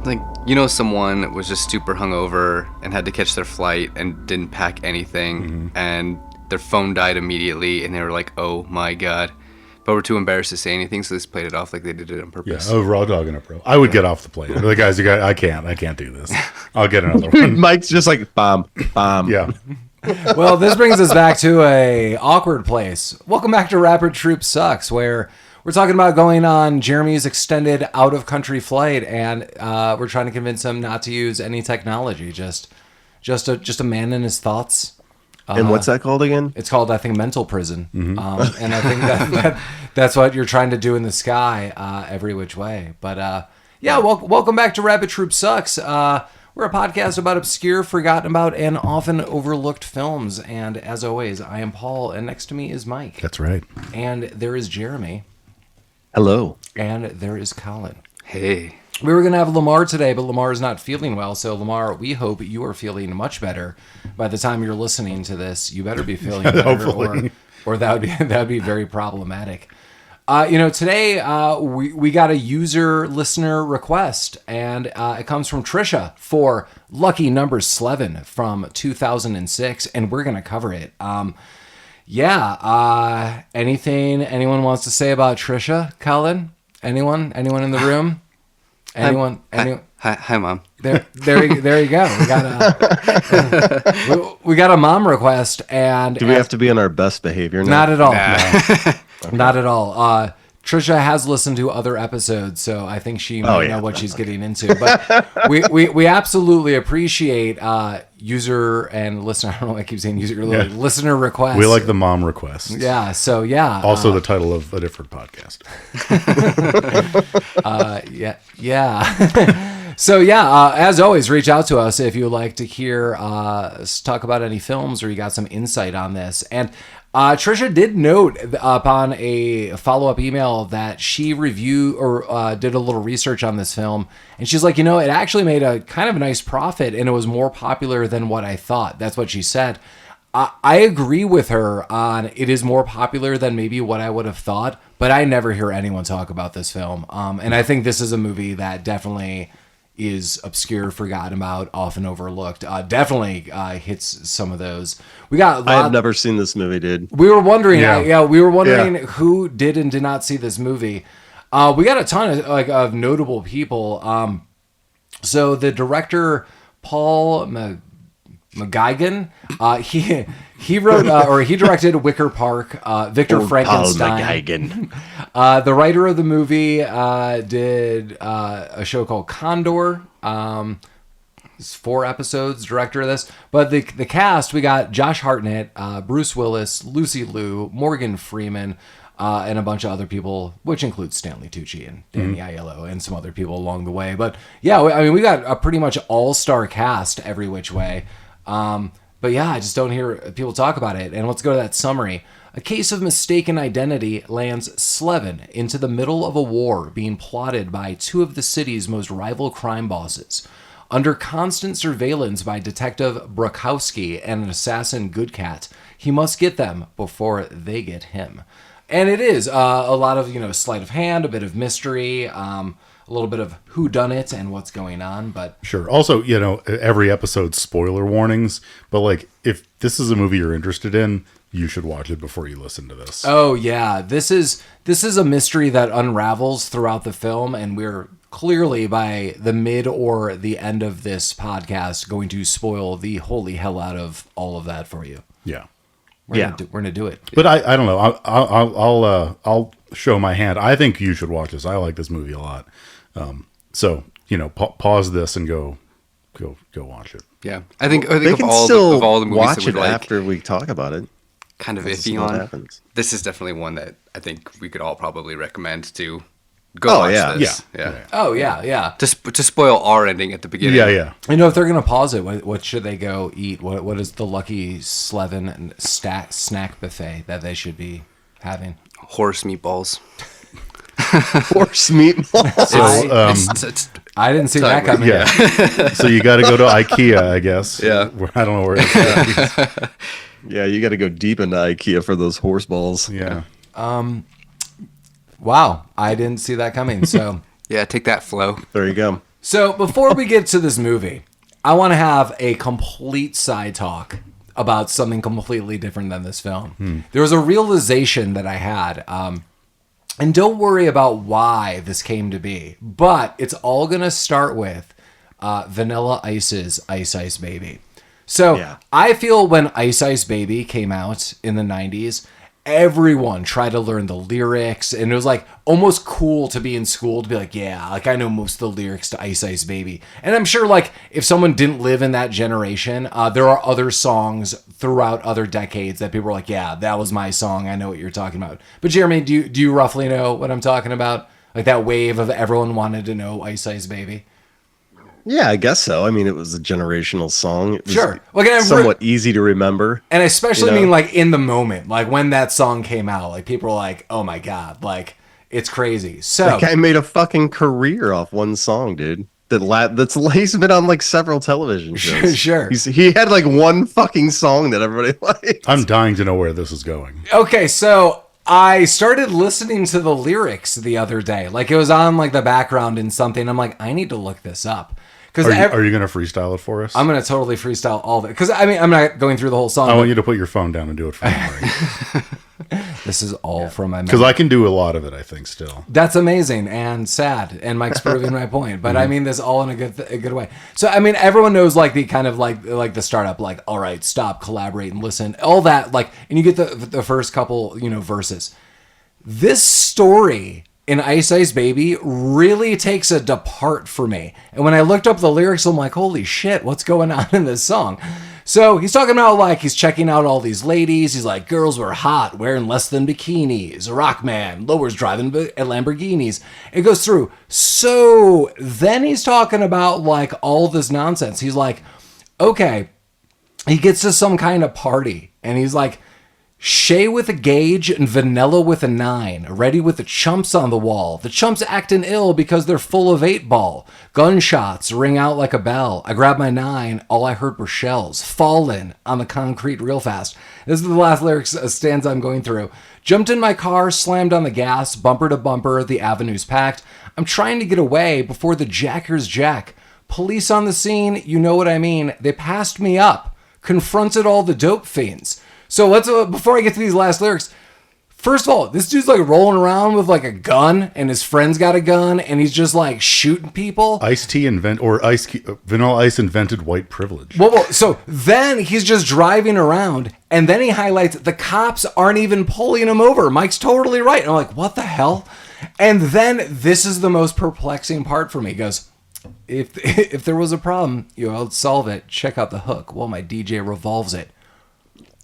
Like, someone was just super hungover and had to catch their flight and didn't pack anything, and their phone died immediately, and they were like, oh my God. But we're too embarrassed to say anything, so they just played it off like they did it on purpose. Yeah, raw dogging it, bro. I would get off the plane. The guys, I can't do this. I'll get another one. Mike's just like, bomb. Yeah. Well, this brings us back to a awkward place. Welcome back to Rapid Troop Sucks, where we're talking about going on Jeremy's extended out-of-country flight, and we're trying to convince him not to use any technology, just a man in his thoughts. And what's that called again? It's called, I think, mental prison. And I think that's what you're trying to do in the sky every which way. But welcome back to Rapid Troop Sucks. We're a podcast about obscure, forgotten about, and often overlooked films. And as always, I am Paul, and next to me is Mike. That's right. And there is Jeremy. Hello. And there is Collin. Hey. We were going to have Lamar today, but Lamar is not feeling well. So, Lamar, we hope you are feeling much better by the time you're listening to this. You better be feeling better, or that would be very problematic. Today we got a user listener request, and it comes from Trisha for Lucky Number Slevin from 2006, and we're going to cover it. Anything anyone wants to say about Trisha, Collin? Anyone in the room? Anyone? Hi, Mom. There you go. We got a mom request, and do we have to be on our best behavior now? Not at all. Nah. No. Not at all. Trisha has listened to other episodes, so I think she might know what she's getting into. But we absolutely appreciate user and listener. I don't know why I keep saying user, listener requests. We like the mom requests. Yeah. So yeah. Also, the title of a different podcast. Yeah. So as always, reach out to us if you would like to hear us talk about any films or you got some insight on this. And Trisha did note upon a follow-up email that she reviewed or did a little research on this film, and she's like, it actually made a kind of a nice profit, and it was more popular than what I thought. That's what she said. I agree with her on it is more popular than maybe what I would have thought, but I never hear anyone talk about this film. And I think this is a movie that definitely is obscure, forgotten about, often overlooked. Definitely hits some of those. I have never seen this movie, dude. We were wondering, who did and did not see this movie. We got a ton of notable people. So the director Paul McGuigan, he wrote or he directed Wicker Park, Victor Frankenstein. The writer of the movie did a show called Condor. It's 4 episodes, director of this. But the cast, we got Josh Hartnett, Bruce Willis, Lucy Liu, Morgan Freeman, and a bunch of other people, which includes Stanley Tucci and Danny Aiello and some other people along the way. But yeah, we got a pretty much all-star cast every which way. But yeah, I just don't hear people talk about it. And let's go to that summary. A case of mistaken identity lands Slevin into the middle of a war being plotted by 2 of the city's most rival crime bosses. Under constant surveillance by Detective Brokowski and an assassin Goodkat, he must get them before they get him. And it is a lot of, sleight of hand, a bit of mystery, a little bit of whodunit and what's going on, but sure. Also, every episode spoiler warnings, but if this is a movie you're interested in, you should watch it before you listen to this. Oh yeah, this is a mystery that unravels throughout the film, and we're clearly by the mid or the end of this podcast going to spoil the holy hell out of all of that for you. Yeah. We're gonna do it. But I don't know. I'll show my hand. I think you should watch this. I like this movie a lot. So pause this and go watch it. Yeah, I think they of can all still the movies watch that it after we talk about it. Kind of iffy on. This is definitely one that I think we could all probably recommend to go watch this. Yeah. Oh yeah. To spoil our ending at the beginning. Yeah. If they're gonna pause it, what should they go eat? What is the Lucky Slevin snack buffet that they should be having? Horse meatballs. Horse meatballs. So, I didn't see that coming. Yeah. So you got to go to IKEA, I guess. Yeah. I don't know where it's at. Yeah, you got to go deep into IKEA for those horse balls. Yeah. Wow, I didn't see that coming. So yeah, take that, Flo. There you go. So before we get to this movie, I want to have a complete side talk about something completely different than this film. There was a realization that I had, and don't worry about why this came to be, but it's all going to start with Vanilla Ice's Ice Ice Baby. So I feel when Ice Ice Baby came out in the 90s, everyone tried to learn the lyrics, and it was like almost cool to be in school to be like, yeah, like I know most of the lyrics to Ice Ice Baby. And I'm sure like if someone didn't live in that generation, there are other songs throughout other decades that people were like, yeah, that was my song. I know what you're talking about. But Jeremy, do you roughly know what I'm talking about? Like that wave of everyone wanted to know Ice Ice Baby. Yeah, I guess so. I mean, it was a generational song. It was Sure. Like, somewhat easy to remember. And I especially mean like in the moment, like when that song came out, like people were like, oh my God, like it's crazy. So That guy made a fucking career off one song, dude. He's been on like several television shows. Sure. He had like one fucking song that everybody liked. I'm dying to know where this is going. Okay, so I started listening to the lyrics the other day. Like it was on like the background in something. I'm like, I need to look this up. Are you going to freestyle it for us? I'm going to totally freestyle all of it. Because I mean, I'm not going through the whole song. I want you to put your phone down and do it for me. This is all from my memory. Because I can do a lot of it, I think, still. That's amazing and sad, and Mike's proving my point. But I mean this all in a good way. So I mean, everyone knows like the kind of like the startup, like all right, stop, collaborate, and listen, all that. Like, and you get the first couple verses. This story in Ice Ice Baby really takes a depart for me. And when I looked up the lyrics, I'm like, holy shit, what's going on in this song? So he's talking about like he's checking out all these ladies. He's like, girls were hot, wearing less than bikinis. A rock man, lowers driving Lamborghinis. It goes through. So then he's talking about like all this nonsense. He's like, okay, he gets to some kind of party and he's like, Shay with a gauge and Vanilla with a 9. Ready with the chumps on the wall. The chumps acting ill because they're full of 8-ball. Gunshots ring out like a bell. I grabbed my 9. All I heard were shells falling on the concrete real fast. This is the last lyrics stanza I'm going through. Jumped in my car, slammed on the gas, bumper to bumper, the avenue's packed. I'm trying to get away before the jackers jack. Police on the scene, you know what I mean. They passed me up. Confronted all the dope fiends. So let's before I get to these last lyrics, first of all, this dude's like rolling around with like a gun, and his friend's got a gun, and he's just like shooting people. Vanilla Ice invented white privilege. Well, so then he's just driving around, and then he highlights the cops aren't even pulling him over. Mike's totally right. And I'm like, what the hell? And then this is the most perplexing part for me. He goes, if there was a problem, I'll solve it. Check out the hook. Well, my DJ revolves it.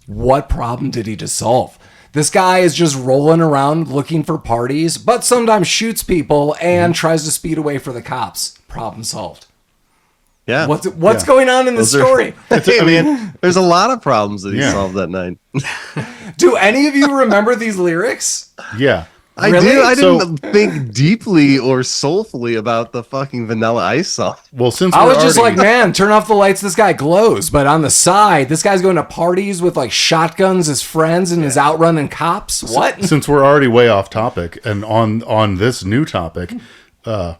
What problem did he just solve? This guy is just rolling around looking for parties, but sometimes shoots people and tries to speed away for the cops. Problem solved. Yeah. What's going on in the story? Hey, man, there's a lot of problems that he solved that night. Do any of you remember these lyrics? Yeah. I do. I didn't think deeply or soulfully about the fucking Vanilla Ice song. Well, since I was just like, man, turn off the lights. This guy glows. But on the side, this guy's going to parties with like shotguns as friends and is outrunning cops. What? Since we're already way off topic and on this new topic, are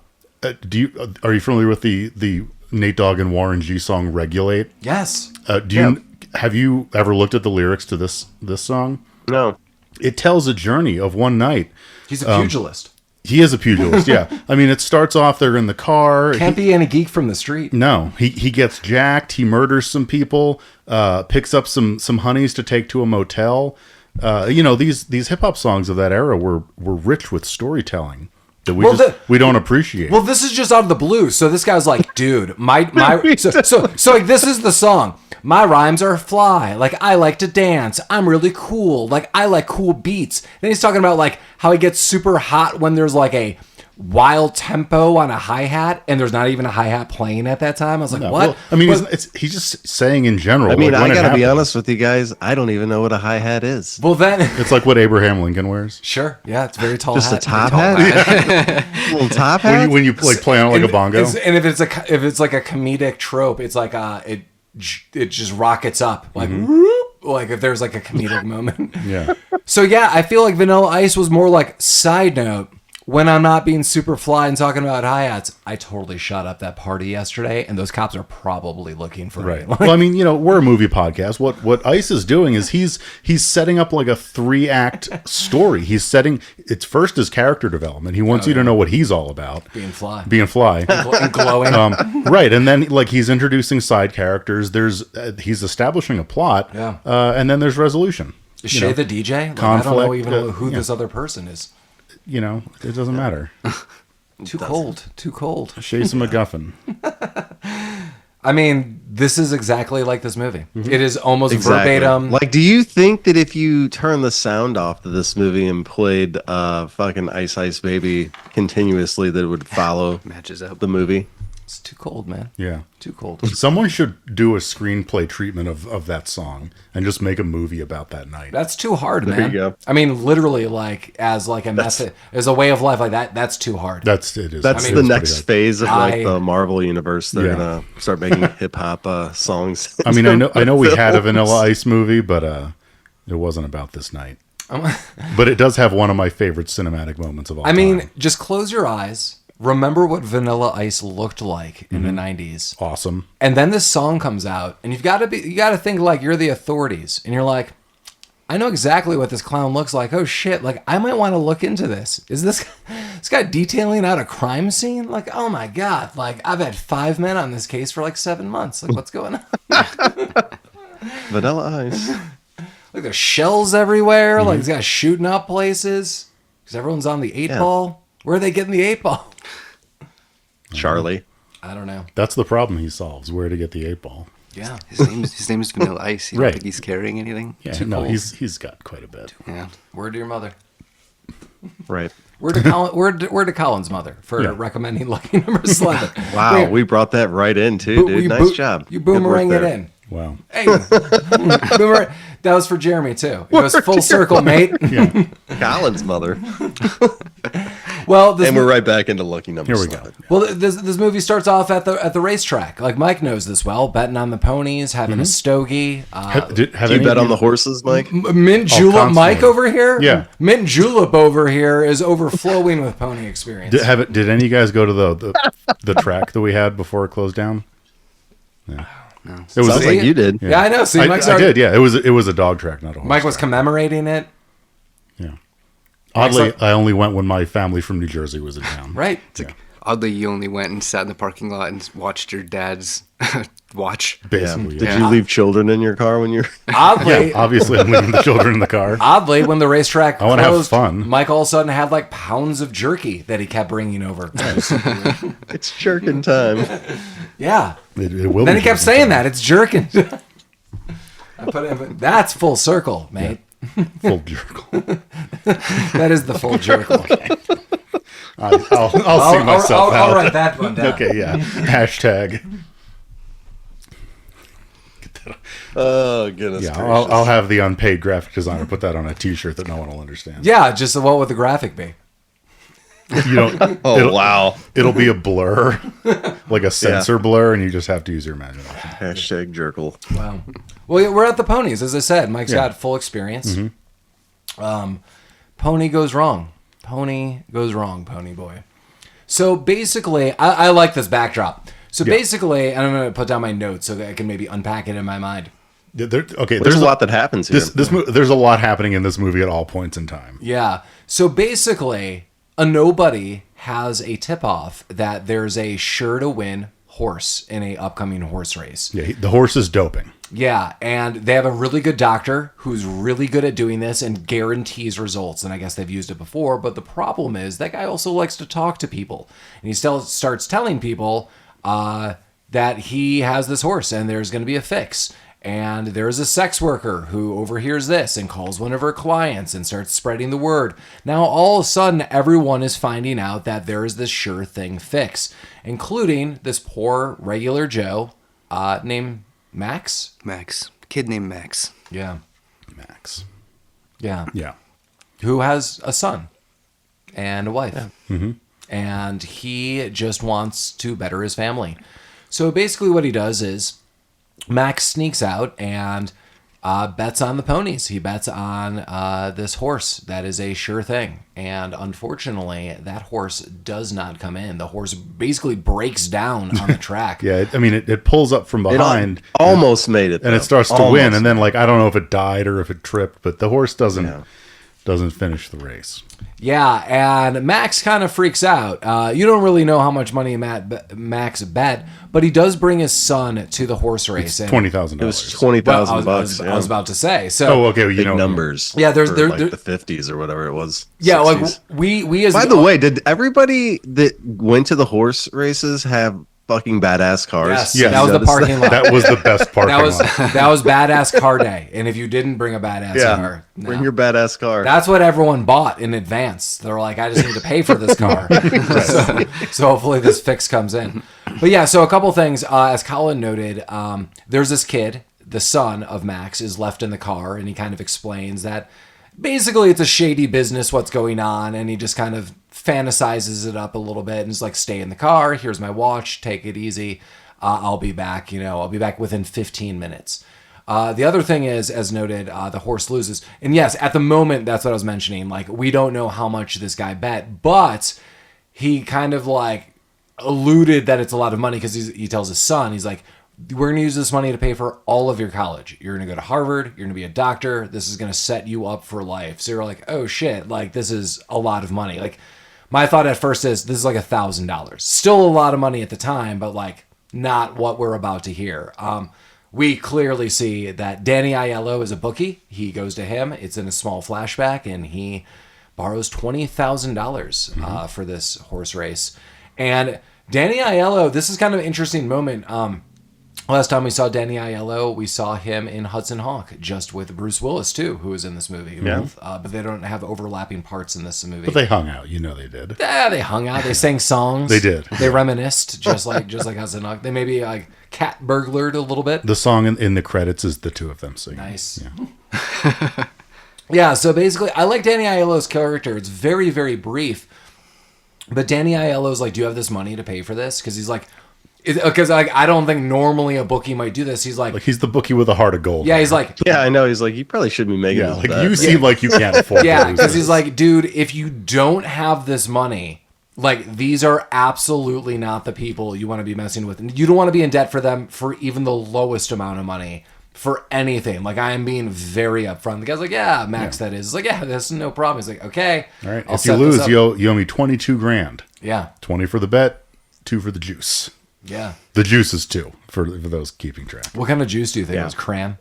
you familiar with the Nate Dogg and Warren G song "Regulate"? Yes. Have you ever looked at the lyrics to this song? No. It tells a journey of one night. He's a pugilist. He is a pugilist, yeah. I mean, it starts off, they're in the car. Can't be any geek from the street. No. He gets jacked. He murders some people, picks up some honeys to take to a motel. These hip-hop songs of that era were rich with storytelling that we don't appreciate. Well, this is just out of the blue. So this guy's like, dude, my so like this is the song. My rhymes are fly. Like, I like to dance. I'm really cool. Like, I like cool beats. Then he's talking about, like, how he gets super hot when there's, like, a wild tempo on a hi-hat, and there's not even a hi-hat playing at that time. I was like, what? Well, I mean, he's just saying in general. I mean, I got to be honest with you guys. I don't even know what a hi-hat is. Well, then... It's like what Abraham Lincoln wears. Sure. Yeah, it's very tall just hat. Just a top hat? A little top hat? When you like, play on it like a bongo? And if it's like a comedic trope, it's like it just rockets up like whoop, like if there's like a comedic moment. Yeah. So yeah, I feel like Vanilla Ice was more like side note. when I'm not being super fly and talking about hi-hats, I totally shot up that party yesterday, and those cops are probably looking for Right. me. Well, I mean, we're a movie podcast. What Ice is doing is he's setting up like a 3-act story. It's first his character development. He wants you to know what he's all about. Being fly. And glowing. right, and then like he's introducing side characters. He's establishing a plot. Yeah. And then there's resolution. Is Shay the DJ? Like, I don't know even who this other person is. It doesn't matter. Too cold. Shay's a MacGuffin. I mean, this is exactly like this movie. Mm-hmm. It is almost verbatim. Like, do you think that if you turn the sound off to this movie and played fucking Ice Ice Baby continuously, that it would follow Matches up. the movie? It's too cold, man. Yeah. Too cold. Someone should do a screenplay treatment of that song and just make a movie about that night. That's too hard, man. There you go. I mean, literally, like as like a method, as a way of life, like that. That's too hard. It is. That's It the is next pretty phase of like the Marvel universe. They're Yeah. gonna start making hip hop songs. hard. I mean, I know we had a Vanilla Ice movie, but it wasn't about this night. But it does have one of my favorite cinematic moments of all time. I mean, just close your eyes. Remember what Vanilla Ice looked like in the 90s. awesome. And then this song comes out, and you got to think like you're the authorities, and you're like, I know exactly what this clown looks like. Oh shit! Like I might want to look into this. Is this guy detailing out a crime scene? Like, oh my god! Like I've had 5 men on this case for like 7 months. Like what's going on? Vanilla Ice. Like there's shells everywhere. Like these guys shooting up places because everyone's on the 8-ball. Where are they getting the 8-ball? Charlie. I don't know. That's the problem he solves, where to get the 8-ball. Yeah. His name is Vanilla Ice. You don't Right. think he's carrying anything? Yeah, Too no, cold. he's got quite a bit. Yeah. Word to your mother. Right. Word to Colin's mother for Yeah. recommending Lucky Number Slevin. Wow, we brought that right in too, dude. Nice job. You Good work boomerang it there. in. Wow. Hey, that was for Jeremy too. It goes full circle, mate. Yeah. Colin's mother. Well, this And we're right back into Lucky Number Here we go. Slevin. well this movie starts off at the racetrack. Like Mike knows this well, betting on the ponies, having a stogie. Have Do any you bet of on the horses, Mike? Mint julep constantly. Mike over here. Yeah. Mint julep over here is overflowing with pony experience. Did any of you guys go to the track that we had before it closed down? Yeah. No. It was Sounds like you did. Yeah, I know. See, I Mike's did. Yeah, it was a dog track, not a horse. Mike was commemorating it. Yeah. Oddly, Mike's I only went when my family from New Jersey was in town. Right. Oddly, you only went and sat in the parking lot and watched your dad's watch. Yeah. Basically. Did Yeah. you leave children in your car when you're? Oddly, Yeah, obviously, I'm leaving the children in the car. Oddly, when the racetrack I wanna have closed, fun. Mike all of a sudden had like pounds of jerky that he kept bringing over. It's jerking time. Yeah. It will. Then be he kept saying that it's jerking. That's full circle, mate. full jerk. That is the full jerkle. I'll see myself out. I'll write that one down. Okay, yeah. Hashtag. Oh goodness Yeah, gracious. I'll have the unpaid graphic designer put that on a T-shirt that no one will understand. Yeah, just what would the graphic be? You don't. Oh wow. It'll be a blur, like a sensor blur, and you just have to use your imagination. Hashtag jerkle. Wow. Well, yeah, we're at the ponies, as I said. Mike's Yeah. got full experience. Pony goes wrong. Pony goes wrong, pony boy. So basically, I like this backdrop. So basically, and I'm going to put down my notes so that I can maybe unpack it in my mind. There's a lot that happens here. There's a lot happening in this movie at all points in time. Yeah. So basically, a nobody has a tip-off that there's a sure-to-win horse in a upcoming horse race. Yeah, the horse is doping. Yeah, and they have a really good doctor who's really good at doing this and guarantees results. And I guess they've used it before, but the problem is that guy also likes to talk to people. And he still starts telling people that he has this horse and there's going to be a fix. And there's a sex worker who overhears this and calls one of her clients and starts spreading the word. Now, all of a sudden, everyone is finding out that there is this sure thing fix, including this poor regular Joe named Max. Kid named Max. Yeah. Max. Yeah. Yeah. Who has a son and a wife. And he just wants to better his family. So basically what he does is Max sneaks out and bets on the ponies. He bets on this horse. That is a sure thing. And unfortunately, that horse does not come in. The horse basically breaks down on the track. Yeah, it pulls up from behind. Almost made it. And it starts to win. And then, like, I don't know if it died or if it tripped, but the horse doesn't finish the race. Yeah, and Max kind of freaks out. You don't really know how much money Max bet, but he does bring his son to the horse race. It's $20,000. It was $20,000 bucks. I was about to say. So, okay, big numbers. Yeah, there's like the 50s or whatever it was. Yeah, 60s. like we as By the way, did everybody that went to the horse races have fucking badass cars? Yes, that was the parking lot. That was the best parking lot. That was badass car day. And if you didn't bring a badass car, bring your badass car. That's what everyone bought in advance. They're like, I just need to pay for this car. so hopefully this fix comes in. But yeah, so a couple things. As Collin noted, there's this kid, the son of Max, is left in the car, and he kind of explains that basically it's a shady business what's going on, and he just kind of fantasizes it up a little bit and is like, stay in the car, here's my watch, take it easy, I'll be back, I'll be back within 15 minutes. The other thing is, as noted, the horse loses. And yes, at the moment, that's what I was mentioning, like, we don't know how much this guy bet, but he kind of like alluded that it's a lot of money because he tells his son, he's like, we're going to use this money to pay for all of your college. You're going to go to Harvard. You're going to be a doctor. This is going to set you up for life. So you're like, oh shit, like this is a lot of money. Like my thought at first is this is like $1,000. Still a lot of money at the time, but like not what we're about to hear. We clearly see that Danny Aiello is a bookie. He goes to him. It's in a small flashback, and he borrows $20,000 for this horse race. And Danny Aiello, this is kind of an interesting moment. Last time we saw Danny Aiello, we saw him in Hudson Hawk, just with Bruce Willis, too, who was in this movie. Yeah. But they don't have overlapping parts in this movie. But they hung out. They did. Yeah, they hung out. They sang songs. They did. They reminisced, just like Hudson Hawk. They maybe like cat burglared a little bit. The song in the credits is the two of them singing. Nice. Yeah. Yeah, so basically, I like Danny Aiello's character. It's very, very brief. But Danny Aiello's like, do you have this money to pay for this? Because he's like... Because like I don't think normally a bookie might do this. He's like he's the bookie with a heart of gold. Yeah, he's like, yeah, I know. He's like, you probably shouldn't be making this like bet. you seem like you can't afford. Yeah, because he's like, dude, if you don't have this money, like these are absolutely not the people you want to be messing with, and you don't want to be in debt for them for even the lowest amount of money for anything. Like I am being very upfront. The guy's like, yeah, Max, that is. He's like, yeah, that's no problem. He's like, okay, all right. If you lose, you owe me $22,000. Yeah, 20 for the bet, 2 for the juice. Yeah. The juice is 2 for those keeping track. What kind of juice do you think it was? Cran?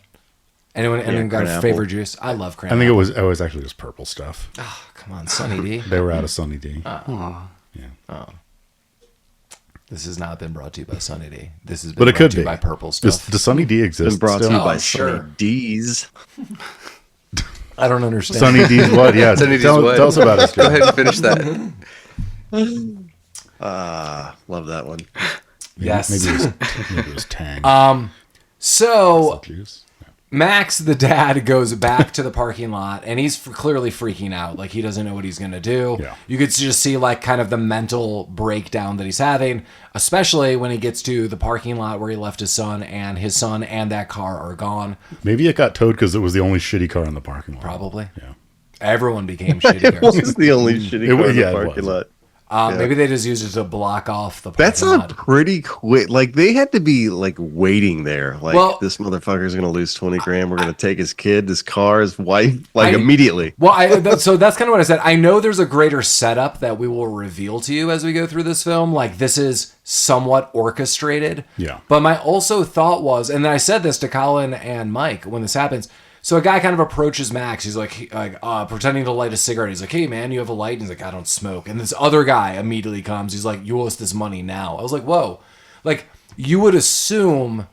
Anyone got a favorite juice? I love cran. I think it was actually just purple stuff. Oh, come on, Sunny D. They were out of Sunny D. Yeah. Oh. This has not been brought to you by Sunny D. This has been but it brought could to you be by purple stuff. Does Sunny D exist? Been brought still? to you by sure. Sunny D's. I don't understand. Sunny D's what? Yeah. Sunny D's tell, what? Tell us about it. Go ahead and finish that. Love that one. Yes. Maybe it was Tang. So Juice. Yeah. Max, the dad, goes back to the parking lot, and he's clearly freaking out. Like, he doesn't know what he's going to do. Yeah. You could just see, like, kind of the mental breakdown that he's having, especially when he gets to the parking lot where he left his son and that car are gone. Maybe it got towed because it was the only shitty car in the parking lot. Probably. Yeah. Everyone became shitty It cars. was the only shitty car in the parking lot. Maybe they just used it to block off the parking That's lot. a pretty quick. Like they had to be like waiting there. Like this motherfucker's gonna lose $20,000. We're gonna take his kid, his car, his wife, immediately. Well, so that's kind of what I said. I know there's a greater setup that we will reveal to you as we go through this film. Like this is somewhat orchestrated. Yeah. But my also thought was, and I said this to Collin and Mike when this happens. So a guy kind of approaches Max. He's like pretending to light a cigarette. He's like, hey, man, you have a light? And he's like, I don't smoke. And this other guy immediately comes. He's like, you owe us this money now. I was like, whoa. Like, you would assume,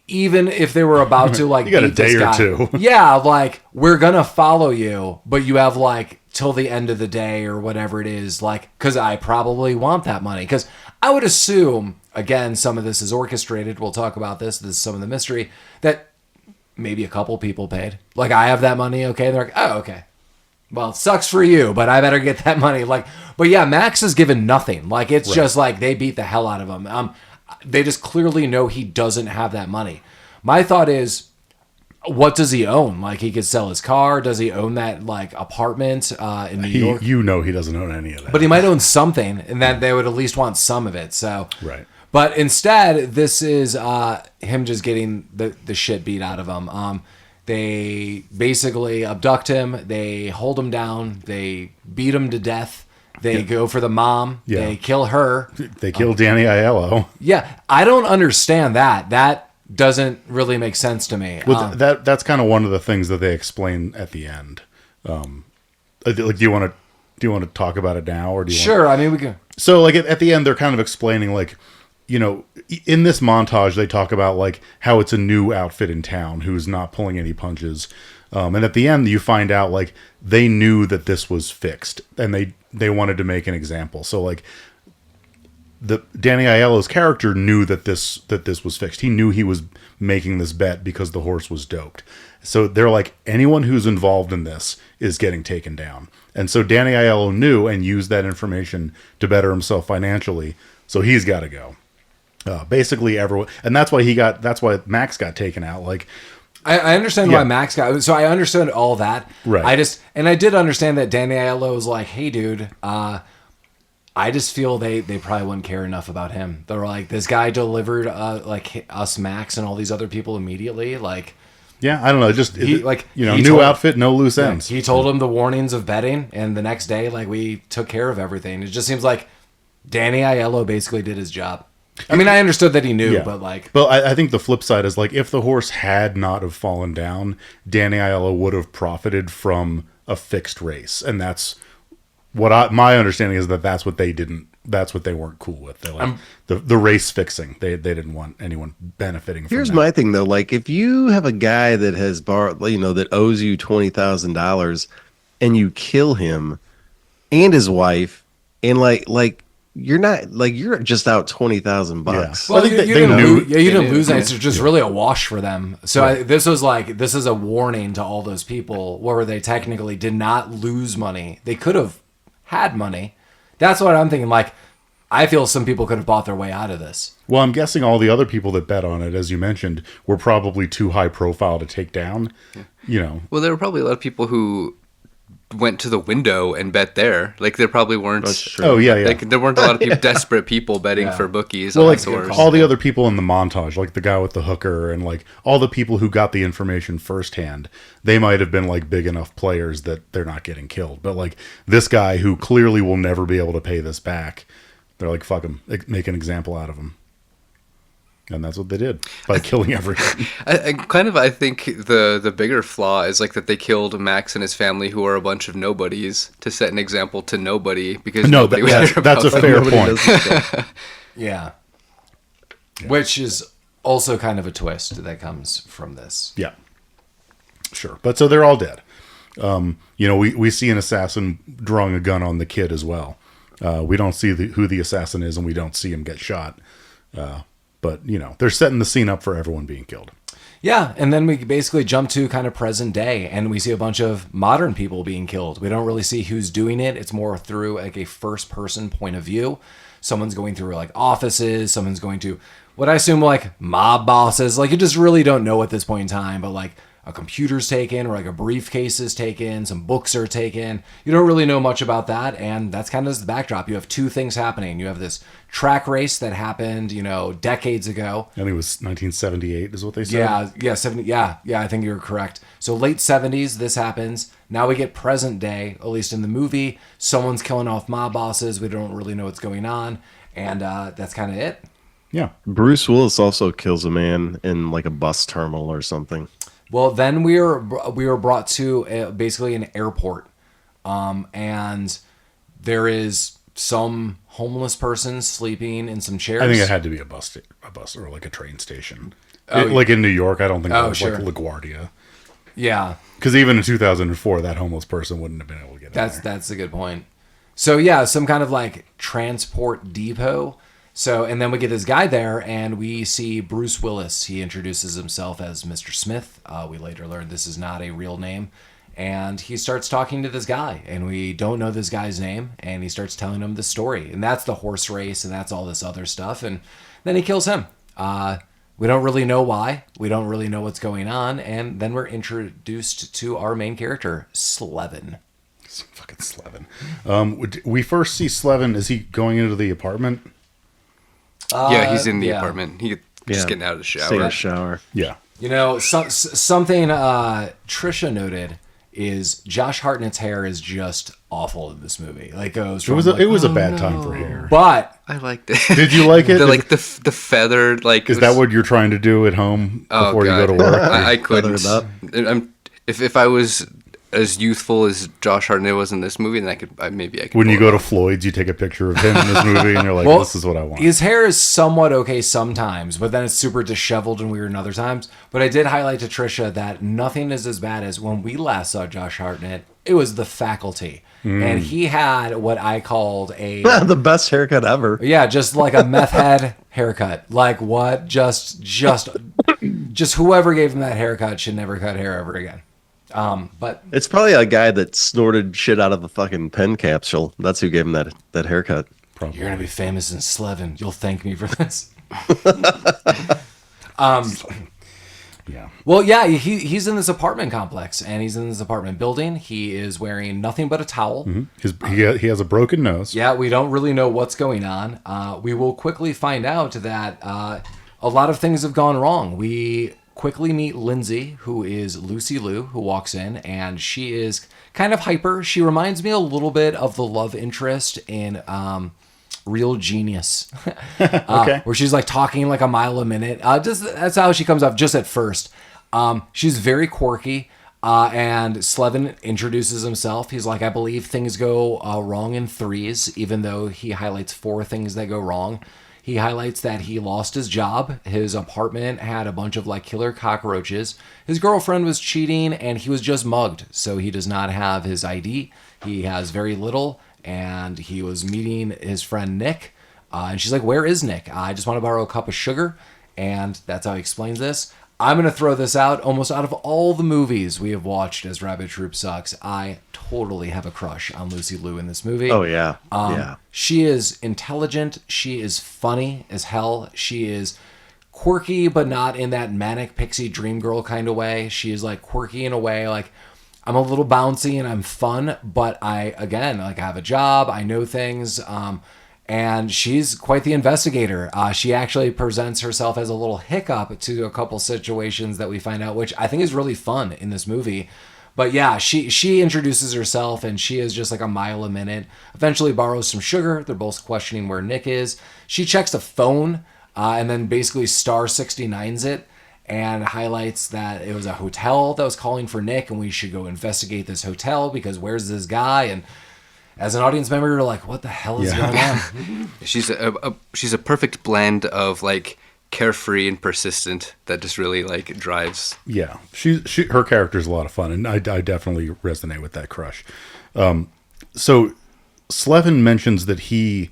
even if they were about to, like, you got a beat this day or guy, two. Yeah, like, we're going to follow you, but you have, like, till the end of the day or whatever it is, like, because I probably want that money. Because I would assume, again, some of this is orchestrated. We'll talk about this. This is some of the mystery, that maybe a couple people paid. Like, I have that money, okay? And they're like, oh, okay. Well, it sucks for you, but I better get that money. Like, but yeah, Max is given nothing. Like, it's just like they beat the hell out of him. They just clearly know he doesn't have that money. My thought is, what does he own? Like, he could sell his car. Does he own that like apartment in New York? You know, he doesn't own any of that. But he might own something, and that they would at least want some of it. So right. But instead, this is him just getting the shit beat out of him. They basically abduct him. They hold him down. They beat him to death. They go for the mom. Yeah. They kill her. They kill Danny Aiello. Yeah, I don't understand that. That doesn't really make sense to me. Well, that's kind of one of the things that they explain at the end. Like, do you want to talk about it now, or do you? Sure. I mean, we can. So, like at the end, they're kind of explaining, like, you know, in this montage, they talk about like how it's a new outfit in town who's not pulling any punches. And at the end, you find out like they knew that this was fixed, and they wanted to make an example. So like the Danny Aiello's character knew that this was fixed. He knew he was making this bet because the horse was doped. So they're like, anyone who's involved in this is getting taken down. And so Danny Aiello knew and used that information to better himself financially. So he's got to go. Basically everyone, and that's why Max got taken out. Like, I understand why Max got. So I understood all that. Right. I did understand that Danny Aiello was like, "Hey, dude, I just feel they probably wouldn't care enough about him. They're like, this guy delivered like us Max and all these other people immediately. Like, yeah, I don't know. Just new outfit, no loose ends. He told him the warnings of betting, and the next day, like, we took care of everything. It just seems like Danny Aiello basically did his job. I mean, I understood that he knew, but like... But I think the flip side is, like, if the horse had not have fallen down, Danny Aiello would have profited from a fixed race. And that's what my understanding is, that's what they weren't cool with. They like the race fixing. They didn't want anyone benefiting from Here's that. my thing, though. Like, if you have a guy that has borrowed, that owes you $20,000 and you kill him and his wife, and like, you're just out $20,000. Yeah. Well, I think you they knew. Yeah, you didn't lose that. It's just really a wash for them. So this is a warning to all those people where they technically did not lose money. They could have had money. That's what I'm thinking. Like, I feel some people could have bought their way out of this. Well, I'm guessing all the other people that bet on it, as you mentioned, were probably too high profile to take down. Yeah. Well, there were probably a lot of people who went to the window and bet there. Like, there probably weren't. Oh yeah. Like, there weren't a lot of people, desperate people betting for bookies. Well, on like the all the other people in the montage, like the guy with the hooker, and like all the people who got the information firsthand, they might have been like big enough players that they're not getting killed. But like this guy who clearly will never be able to pay this back, they're like, fuck him, make an example out of him. And that's what they did by killing everyone. I think the bigger flaw is like that they killed Max and his family, who are a bunch of nobodies, to set an example to nobody, because nobody would hear about that's a fair point. Yeah. Which is also kind of a twist that comes from this. Yeah. Sure. But so they're all dead. We see an assassin drawing a gun on the kid as well. We don't see who the assassin is, and we don't see him get shot. But, they're setting the scene up for everyone being killed. Yeah, and then we basically jump to kind of present day, and we see a bunch of modern people being killed. We don't really see who's doing it. It's more through like a first-person point of view. Someone's going through like offices. Someone's going to what I assume like mob bosses. Like, you just really don't know at this point in time, but like a computer's taken, or like a briefcase is taken, some books are taken. You don't really know much about that, and that's kind of the backdrop. You have two things happening. You have this track race that happened, decades ago. I think it was 1978 is what they said. Yeah, 70. Yeah, I think you're correct. So late 70s, this happens. Now we get present day, at least in the movie. Someone's killing off mob bosses. We don't really know what's going on, and that's kind of it. Yeah. Bruce Willis also kills a man in like a bus terminal or something. Well, then we were brought to basically an airport, and there is some homeless person sleeping in some chairs. I think it had to be a bus or like a train station. Like in New York, I don't think that was like LaGuardia. Yeah. Because even in 2004, that homeless person wouldn't have been able to get in there. That's a good point. So yeah, some kind of like transport depot. So, and then we get this guy there, and we see Bruce Willis. He introduces himself as Mr. Smith. We later learn this is not a real name. And he starts talking to this guy, and we don't know this guy's name, and he starts telling him the story. And that's the horse race, and that's all this other stuff. And then he kills him. We don't really know why. We don't really know what's going on. And then we're introduced to our main character, Slevin. Fucking Slevin. We first see Slevin. Is he going into the apartment? Yeah, he's in the apartment. He just getting out of the shower. Take a shower. Yeah. You know, something Trisha noted is Josh Hartnett's hair is just awful in this movie. Like goes from It was a bad time for hair. But I liked it. Did you like it? the feathered like. Is that what you're trying to do at home before you go to work? I couldn't. Feathered up. If I was as youthful as Josh Hartnett was in this movie, then I could. When you go to Floyd's, you take a picture of him in this movie, and you're like, "This is what I want." His hair is somewhat okay sometimes, but then it's super disheveled and weird in other times. But I did highlight to Trisha that nothing is as bad as when we last saw Josh Hartnett. It was The Faculty, and he had what I called the best haircut ever. Yeah, just like a meth head haircut. Like what? Just whoever gave him that haircut should never cut hair ever again. But It's probably a guy that snorted shit out of a fucking pen capsule. That's who gave him that haircut. Probably. you're gonna be famous in Slevin. You'll thank me for this. Yeah. Well, yeah, he's in this apartment complex, and he's in this apartment building. He is wearing nothing but a towel. He has a broken nose. Yeah, we don't really know what's going on. We will quickly find out that a lot of things have gone wrong. We quickly meet Lindsey, who is Lucy Liu, who walks in, and she is kind of hyper. She reminds me a little bit of the love interest in Real Genius. Okay. Where she's like talking like a mile a minute. That's how she comes off just at first. She's very quirky. And Slevin introduces himself. He's like, I believe things go wrong in threes, even though he highlights 4 things that go wrong. He highlights that he lost his job. His apartment had a bunch of like killer cockroaches. His girlfriend was cheating and he was just mugged. So he does not have his ID. He has very little. And he was meeting his friend Nick. And she's like, where is Nick? I just want to borrow a cup of sugar. And that's how he explains this. I'm going to throw this out. Almost out of all the movies we have watched as Rabbit Troop Sucks, I totally have a crush on Lucy Liu in this movie. Oh, yeah. Yeah. She is intelligent. She is funny as hell. She is quirky, but not in that manic pixie dream girl kind of way. She is like quirky in a way like, I'm a little bouncy and I'm fun, but I have a job. I know things. And she's quite the investigator. She actually presents herself as a little hiccup to a couple situations that we find out, which I think is really fun in this movie. But yeah, she introduces herself and she is just like a mile a minute. Eventually borrows some sugar. They're both questioning where Nick is. She checks the phone and then basically star 69s it and highlights that it was a hotel that was calling for Nick and we should go investigate this hotel because where's this guy? And as an audience member, you're like, what the hell is going on? She's a perfect blend of like carefree and persistent that just really like drives. Yeah, her character's a lot of fun, and I definitely resonate with that crush. So Slevin mentions that she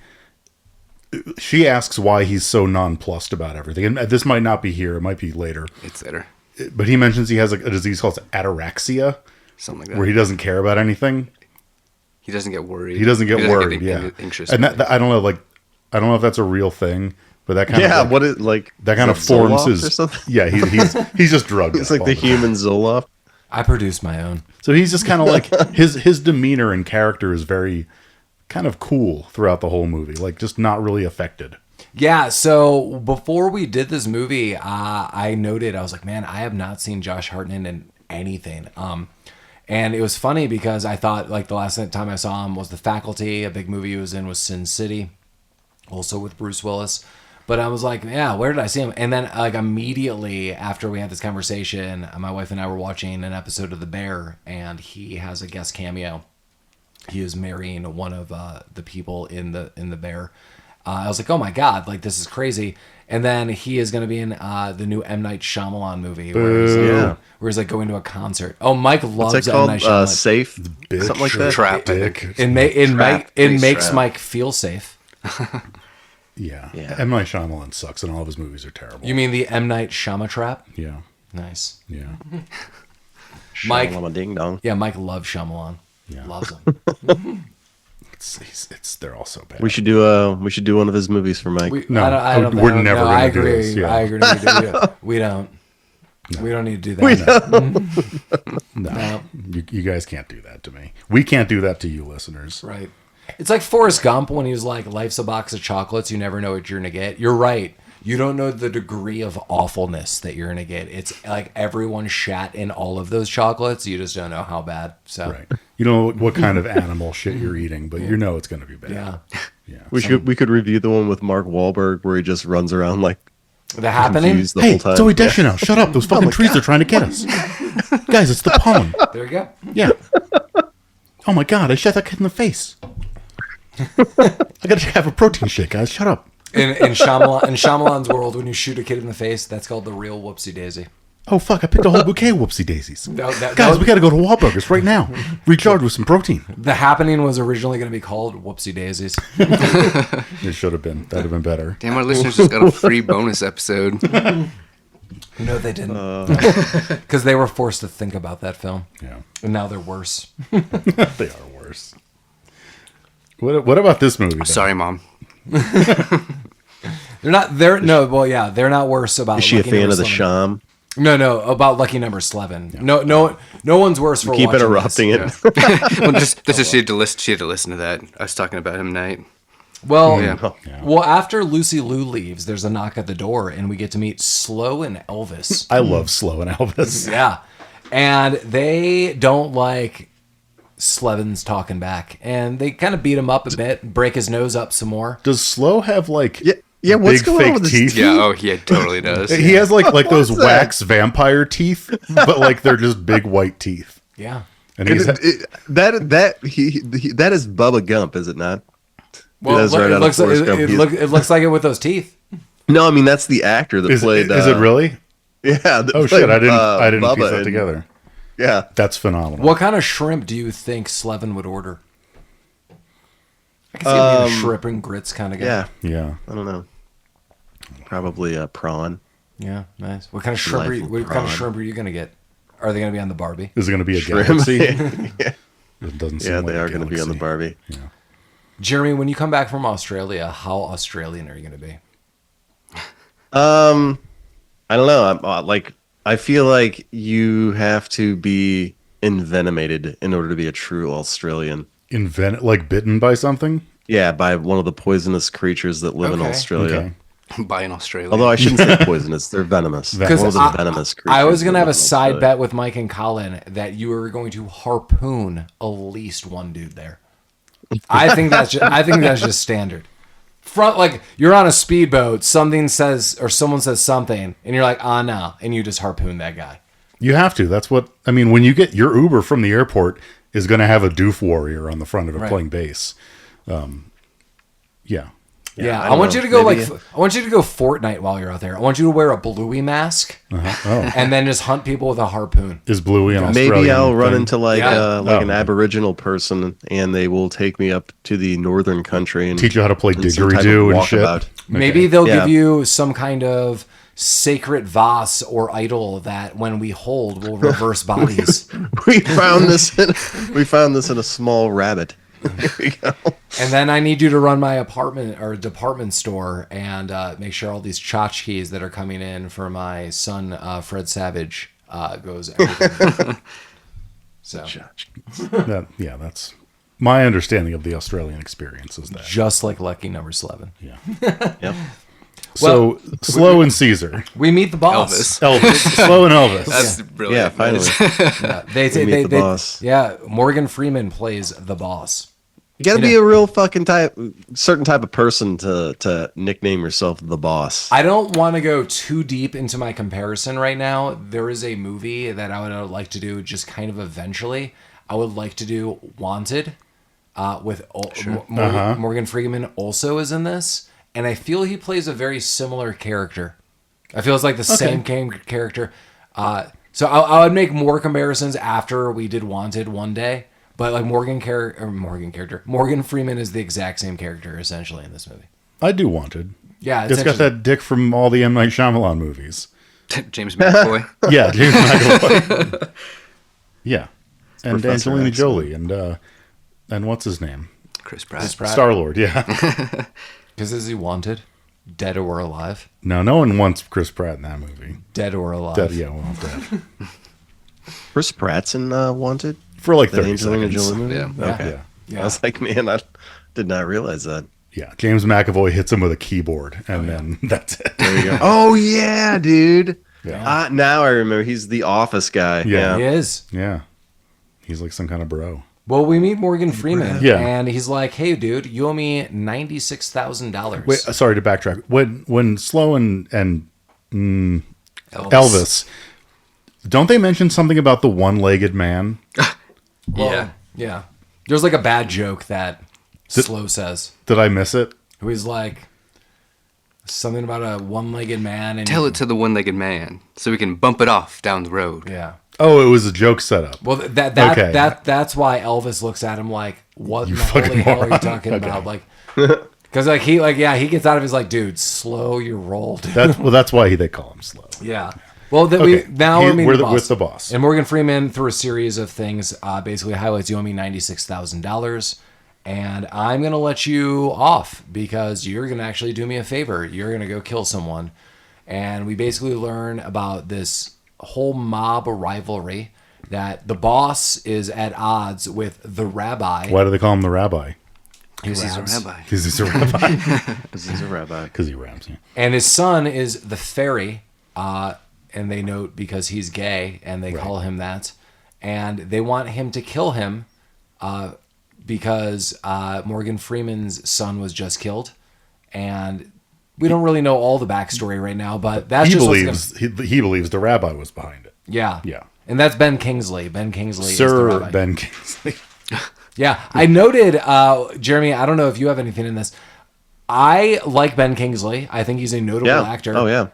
asks why he's so nonplussed about everything, and this might not be here; it might be later. It's later, but he mentions he has a disease called ataraxia, something like that, where he doesn't care about anything. He doesn't get worried. He doesn't get worried. Anxious. And that, I don't know. Like, I don't know if that's a real thing, but that kind of what it like that kind of forms Zoloft his. or something? Yeah, he's just drugged. It's like the human Zoloft. I produce my own. So he's just kind of like his demeanor and character is very kind of cool throughout the whole movie, like just not really affected. Yeah, so before we did this movie, I noted, I was like, man, I have not seen Josh Hartnett in anything. And it was funny because I thought like the last time I saw him was The Faculty. A big movie he was in was Sin City, also with Bruce Willis. But I was like, yeah, where did I see him? And then like immediately after we had this conversation, my wife and I were watching an episode of The Bear, and he has a guest cameo. He is marrying one of the people in the Bear. I was like, oh my God, like this is crazy. And then he is going to be in the new M. Night Shyamalan movie where he's like going to a concert. Oh, Mike loves What's that M. called? Night Shyamalan. Safe? Bitch, Something like that? Trap. Dick. It makes Mike feel safe. Yeah. Yeah. M. Night Shyamalan sucks, and all of his movies are terrible. You mean the M. Night Shyamalan trap? Yeah. Nice. Yeah. Mike- Shamalama ding dong. Yeah, Mike loves Shyamalan. Yeah. Loves him. they're all so bad. We should do one of his movies for Mike. No, I don't we're think- never no, gonna I do agree. this, yeah. I agree. We don't. We don't need to do that. No, you guys can't do that to me. We can't do that to you, listeners. Right. It's like Forrest Gump when he was like, life's a box of chocolates. You never know what you're going to get. You're right. You don't know the degree of awfulness that you're going to get. It's like everyone shat in all of those chocolates. You just don't know how bad. So, Right. You know what kind of animal shit you're eating, but you know it's going to be bad. yeah. Yeah. We could review the one with Mark Wahlberg where he just runs around like The Happening? confused the Hey, whole time. Zoe Deschanel, shut up. Those fucking trees are trying to get us. Guys, it's the pollen. There you go. Yeah. Oh my God, I shot that kid in the face. I gotta have a protein shake, guys. Shut up. In Shyamalan's world, when you shoot a kid in the face, that's called the real whoopsie daisy. Oh fuck, I picked a whole bouquet of whoopsie daisies. That Guys, was- we gotta go to Wahlburgers right now. Recharge with some protein. The Happening was originally going to be called Whoopsie Daisies. It should have been. That'd have been better. Damn, our listeners just got a free bonus episode. No, they didn't. Because they were forced to think about that film. Yeah. And now they're worse. They are worse. What about this movie? then? Sorry, Mom. They're not worse about Is she a Lucky fan Number of the Slevin. Sham? No, about Lucky Number Slevin. No one's worse for Keep watching interrupting this. it. Well, she had to listen to that. I was talking about him tonight. Well, Yeah. well, after Lucy Liu leaves, there's a knock at the door, and we get to meet Slow and Elvis. I love Slow and Elvis. Yeah. And they don't like Slevin's talking back. And they kind of beat him up a bit, break his nose up some more. Does Slow have like Yeah, what's big going on fake with his teeth? Yeah, oh, he totally does. He has like those What's that? wax vampire teeth, but like they're just big white teeth. Yeah. And he's that is Bubba Gump, is it not? Well, That's right out of Forrest Gump. it looks like it with those teeth. No, I mean that's the actor that is played. it really? Yeah. that Oh played, shit! I didn't Bubba piece that in- together. Yeah. That's phenomenal. What kind of shrimp do you think Slevin would order? I can see him being a shrimp and grits kind of guy. Yeah. Yeah. I don't know. Probably a prawn. Yeah, nice. What kind of shrimp? Delightful What kind of prawn. shrimp are you gonna get? Are they gonna be on the Barbie? Is it going to be a Shrimp. galaxy? yeah, It doesn't seem yeah, like they a are going to be on the galaxy. Barbie. Jeremy, when you come back from Australia, how Australian are you gonna be? I don't know. I feel like you have to be envenomated in order to be a true Australian. Like bitten by something? Yeah, by one of the poisonous creatures that live in Okay. Australia. Okay. By an Australian. Although I shouldn't say poisonous, they're venomous. Because One of the venomous creatures. I was gonna that have a live in side Australia. bet with Mike and Collin that you are going to harpoon at least one dude there. I think that's just standard. Like you're on a speedboat, someone says something, and you're like, no, and you just harpoon that guy. You have to. That's what I mean. When you get your Uber from the airport, is going to have a doof warrior on the front of it Right. playing bass. Yeah. Yeah, I I don't want know. you to go Maybe- I want you to go Fortnite while you're out there. I want you to wear a Bluey mask Oh, and then just hunt people with a harpoon. is Bluey an Australian? Maybe I'll run thing? into like Yeah. an Aboriginal person, and they will take me up to the northern country and Teach you how to play and some type of didgeridoo and shit. walkabout. Maybe they'll Yeah. give you some kind of sacred vase or idol that when we hold will reverse bodies. We found this in a small rabbit. Here we go. And then I need you to run my apartment or department store and make sure all these tchotchkes that are coming in for my son, Fred Savage, goes everything. So That's my understanding of the Australian experience is that. just like Lucky Number Slevin. Yeah. Yep. So Slow and Caesar. We meet the boss. Elvis. Slow and Elvis. That's brilliant. Yeah, finally. Yeah, they meet the boss. Yeah, Morgan Freeman plays the boss. You got to be a real fucking certain type of person to nickname yourself the boss. I don't want to go too deep into my comparison right now. There is a movie that I would like to do just kind of eventually. I would like to do Wanted with Morgan Freeman also is in this. And I feel he plays a very similar character. I feel it's like the same character. So I would make more comparisons after we did Wanted one day. But like Morgan Freeman is the exact same character essentially in this movie. I do Wanted. Yeah, It's got that dick from all the M. Night Shyamalan movies. James McAvoy. Yeah, James McAvoy. Yeah. And Professor Angelina X. Jolie and what's his name? Chris Pratt. Chris Pratt. Star-Lord, yeah. Because is he wanted? Dead or alive? No one wants Chris Pratt in that movie. Dead or alive? Dead, yeah, well, dead. Chris Pratt's in Wanted? For like The 30 Angelina seconds. Jolie movie? Yeah. Okay. Yeah. I was like, man, I did not realize that. Yeah, James McAvoy hits him with a keyboard, and then that's it. There you go. Oh, yeah, dude. Yeah. Now I remember. He's the office guy. Yeah. He is. Yeah. He's like some kind of bro. Well, we meet Morgan Freeman, Yeah. and he's like, "Hey, dude, you owe me $96,000." Wait, sorry to backtrack. When Slow and Elvis, don't they mention something about the one-legged man? Well, yeah. There's like a bad joke that Slow says. Did I miss it? Who is like something about a one-legged man, and Tell it to the one-legged man so we can bump it off down the road. yeah. Oh, it was a joke setup. Well, Okay. that's why Elvis looks at him like, "What in the fucking holy hell are you moron." talking Okay. about?" Like, because he gets out of his like, "Dude, slow your roll." Dude. That's why they call him Slow. Yeah. Well, Okay. we're meeting We're the boss. with the boss. And Morgan Freeman, through a series of things, basically highlights you owe me $96,000, and I'm gonna let you off because you're gonna actually do me a favor. You're gonna go kill someone, and we basically learn about this whole mob rivalry that the boss is at odds with the rabbi. Why do they call him the rabbi? Because he's a Rabs. rabbi. Because he's a rabbi. Because he's a rabbi. Because he raps. Yeah. And his son is the fairy, and they note because he's gay, and they call him that. And they want him to kill him because Morgan Freeman's son was just killed. And we don't really know all the backstory right now, but that's He just believes he believes the rabbi was behind it. Yeah. Yeah. And that's Ben Kingsley. Ben Kingsley is the Sir rabbi. Ben Kingsley. Yeah, I noted, Jeremy, I don't know if you have anything in this. I like Ben Kingsley. I think he's a notable actor. Oh, yeah.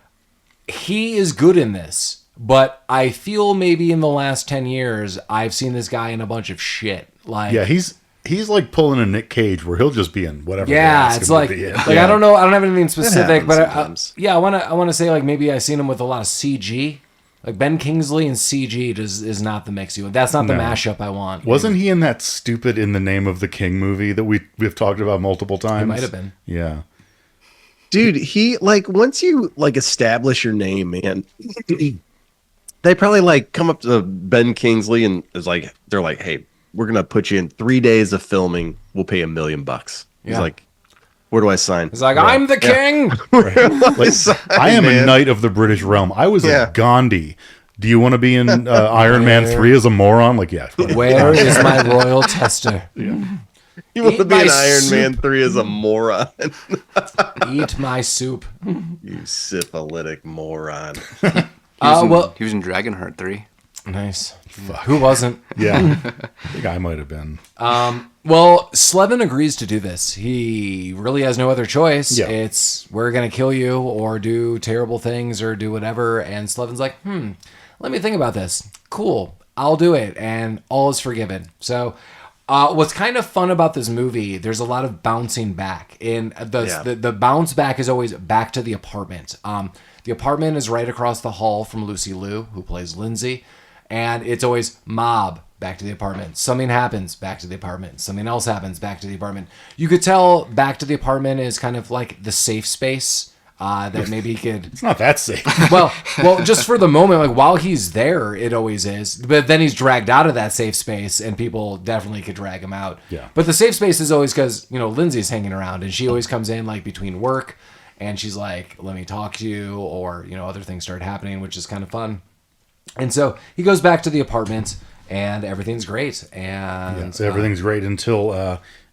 He is good in this, but I feel maybe in the last 10 years, I've seen this guy in a bunch of shit. Like, Yeah, he's like pulling a Nick Cage where he'll just be in whatever. they yeah, ask it's him to like, be in. I don't know. I don't have anything specific, happens but sometimes. I want to say like maybe I've seen him with a lot of CG. Like Ben Kingsley and CG is not the mix. That's not the No. mashup I want. Wasn't he in that stupid In the Name of the King movie that we've talked about multiple times? He might have been. Yeah. Dude, he like once you like establish your name, man, they probably like come up to Ben Kingsley and is like they're like, "Hey, we're gonna put you in 3 days of filming. We'll pay $1 million." He's Yeah. like, "Where do I sign?" It's like, I'm the king. Like, I am a knight of the British realm. I was Yeah. a Gandhi. Do you want to be in Iron Man 3 as a moron? Like, yeah. Where is my royal tester? You want to Eat be my in Iron soup. Man 3 as a moron? Eat my soup. You syphilitic moron. He was, Well, he was in Dragonheart 3. nice. Who wasn't? Yeah. I think I might have been. Well, Slevin agrees to do this. He really has no other choice. Yeah. It's we're gonna kill you or do terrible things or do whatever. And Slevin's like, let me think about this. Cool, I'll do it, and all is forgiven. So, what's kind of fun about this movie? There's a lot of bouncing back, and the bounce back is always back to the apartment. The apartment is right across the hall from Lucy Liu, who plays Lindsey, and it's always mob. Back to the apartment. Something happens. Back to the apartment. Something else happens. Back to the apartment. You could tell back to the apartment is kind of like the safe space that maybe he could. It's not that safe. Well, just for the moment, like while he's there, it always is. But then he's dragged out of that safe space, and people definitely could drag him out. Yeah. But the safe space is always because Lindsay's hanging around, and she always comes in like between work, and she's like, "Let me talk to you," or other things start happening, which is kind of fun. And so he goes back to the apartment. And everything's great. And So everything's great until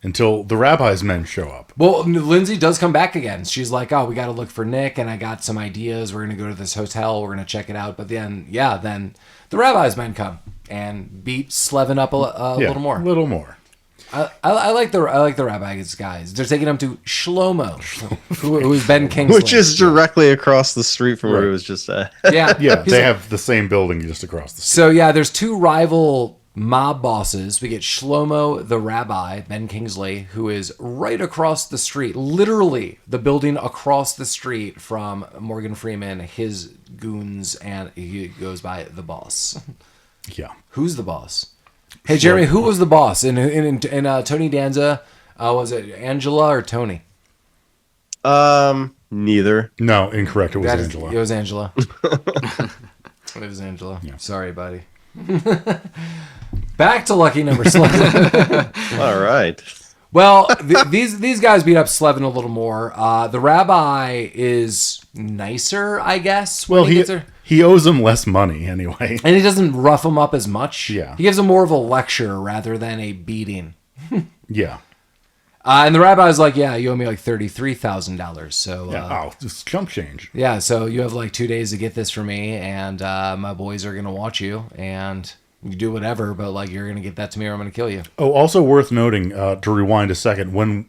the rabbi's men show up. well, Lindsay does come back again. She's like, "Oh, we got to look for Nick, and I got some ideas. We're gonna go to this hotel. We're gonna check it out." But then the rabbi's men come and beat Slevin up a little more. A little more. I like the rabbi's guys. They're taking him to Shlomo, who is Ben Kingsley, Which is directly across the street from where it was just at. yeah. Yeah, He's they like- have the same building just across the street. So there's two rival mob bosses. We get Shlomo the rabbi, Ben Kingsley, who is right across the street, literally the building across the street from Morgan Freeman, his goons, and he goes by the boss. Yeah. Who's the boss? Hey Jeremy, who was the boss in Tony Danza? Was it Angela or Tony? Neither. No, incorrect. It was Angela. It was Angela. It was Angela. Yeah. Sorry, buddy. Back to lucky number Slevin. All right. Well, these guys beat up Slevin a little more. The rabbi is nicer, I guess. Well, he owes him less money anyway. And he doesn't rough him up as much. Yeah. He gives him more of a lecture rather than a beating. Yeah. And the rabbi's like, yeah, you owe me like $33,000. So, Yeah. Just chump change. yeah, so you have like 2 days to get this for me, and my boys are going to watch you, and you do whatever, but like you're going to get that to me or I'm going to kill you. Oh, also worth noting, to rewind a second,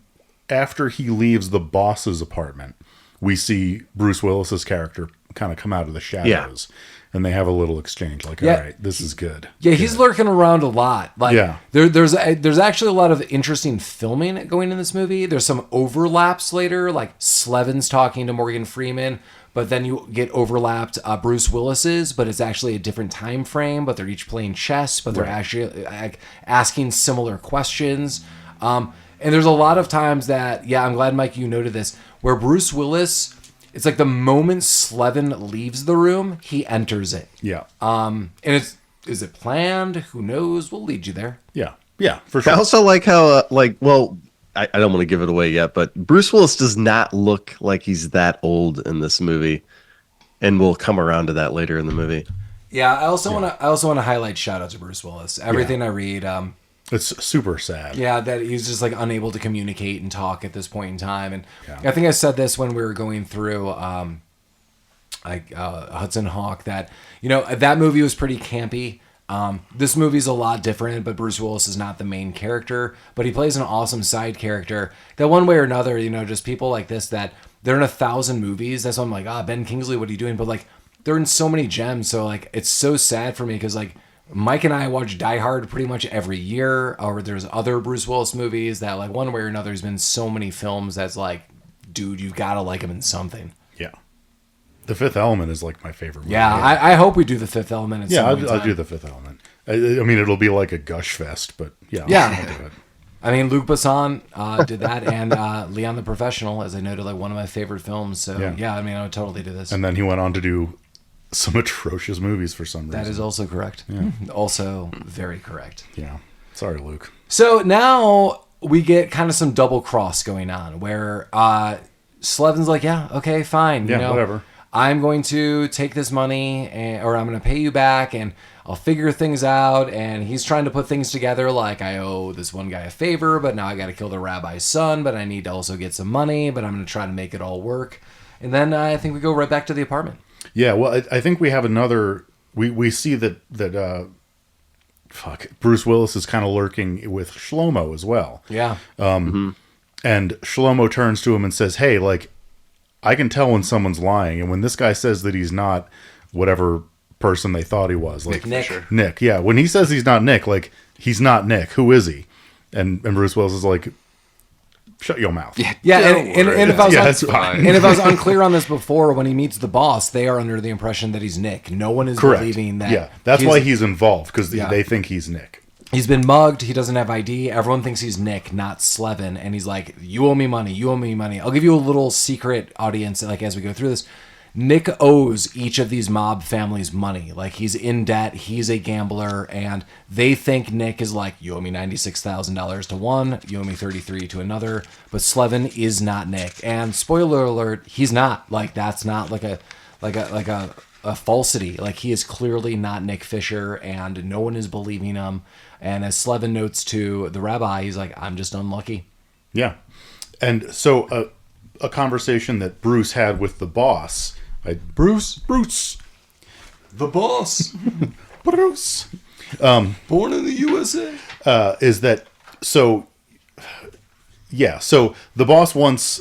after he leaves the boss's apartment, we see Bruce Willis's character kind of come out of the shadows, and they have a little exchange. Like, Yeah. all right, this is good. Yeah, he's lurking around a lot. Like, Yeah. there's actually a lot of interesting filming going in this movie. There's some overlaps later, like Slevin's talking to Morgan Freeman, but then you get overlapped Bruce Willis's, but it's actually a different time frame. But they're each playing chess, but they're actually asking similar questions. And there's a lot of times that, yeah, I'm glad, Mike, you noted this, where Bruce Willis, it's like the moment Slevin leaves the room, he enters it. Yeah. And is it planned? Who knows? We'll lead you there. Yeah. Yeah, for I sure. also like how, I don't want to give it away yet, but Bruce Willis does not look like he's that old in this movie, and we'll come around to that later in the movie. Yeah, I also want to highlight shout out to Bruce Willis. Everything I read, It's super sad. yeah, that he's just like unable to communicate and talk at this point in time. And I think I said this when we were going through Hudson Hawk, that that movie was pretty campy. This movie's a lot different, but Bruce Willis is not the main character, but he plays an awesome side character that one way or another, just people like this, that they're in 1,000 movies. That's why I'm like, Ben Kingsley, what are you doing? But like, they're in so many gems. So like, it's so sad for me because like Mike and I watch Die Hard pretty much every year, or there's other Bruce Willis movies that like one way or another there's been so many films that's like, dude, you've got to like him in something. Yeah. The Fifth Element is like my favorite movie. Yeah, I hope we do The Fifth Element. At some point in I'll time. do The Fifth Element. I mean, it'll be like a gush fest, but yeah. I'll do it. I mean, Luc Besson did that, and Leon the Professional, as I noted, like one of my favorite films. So yeah, I mean, I would totally do this. And then he went on to do some atrocious movies for some reason. That is also correct. Yeah. Also very correct. Yeah. Sorry, Luke. So now we get kind of some double cross going on where Slevin's like, yeah, okay, fine. Yeah, whatever. I'm going to take this money or I'm going to pay you back and I'll figure things out. And he's trying to put things together like I owe this one guy a favor, but now I got to kill the rabbi's son, but I need to also get some money, but I'm going to try to make it all work. And then I think we go right back to the apartment. Yeah, well, I think we have another... We see that Bruce Willis is kind of lurking with Shlomo as well. Yeah. And Shlomo turns to him and says, hey, like, I can tell when someone's lying. And when this guy says that he's not whatever person they thought he was. Like Nick, yeah. When he says he's not Nick, like, he's not Nick. Who is he? And Bruce Willis is like, shut your mouth. Yeah, and if I was fine. unclear on this before, when he meets the boss, they are under the impression that he's Nick. No one is believing that. Yeah, that's why he's involved, because they think he's Nick. He's been mugged. He doesn't have ID. Everyone thinks he's Nick, not Slevin. And he's like, you owe me money. You owe me money. I'll give you a little secret, audience, like as we go through this. Nick owes each of these mob families money. Like, he's in debt. He's a gambler. And they think Nick is like, you owe me $96,000 to one. You owe me $33,000 to another. But Slevin is not Nick. And spoiler alert, he's not. Like, that's not like a falsity. Like, he is clearly not Nick Fisher, and no one is believing him. And as Slevin notes to the rabbi, he's like, I'm just unlucky. Yeah. And so a conversation that Bruce had with the boss. Bruce. The boss. Bruce. Born in the USA. Is that so? Yeah. So the boss wants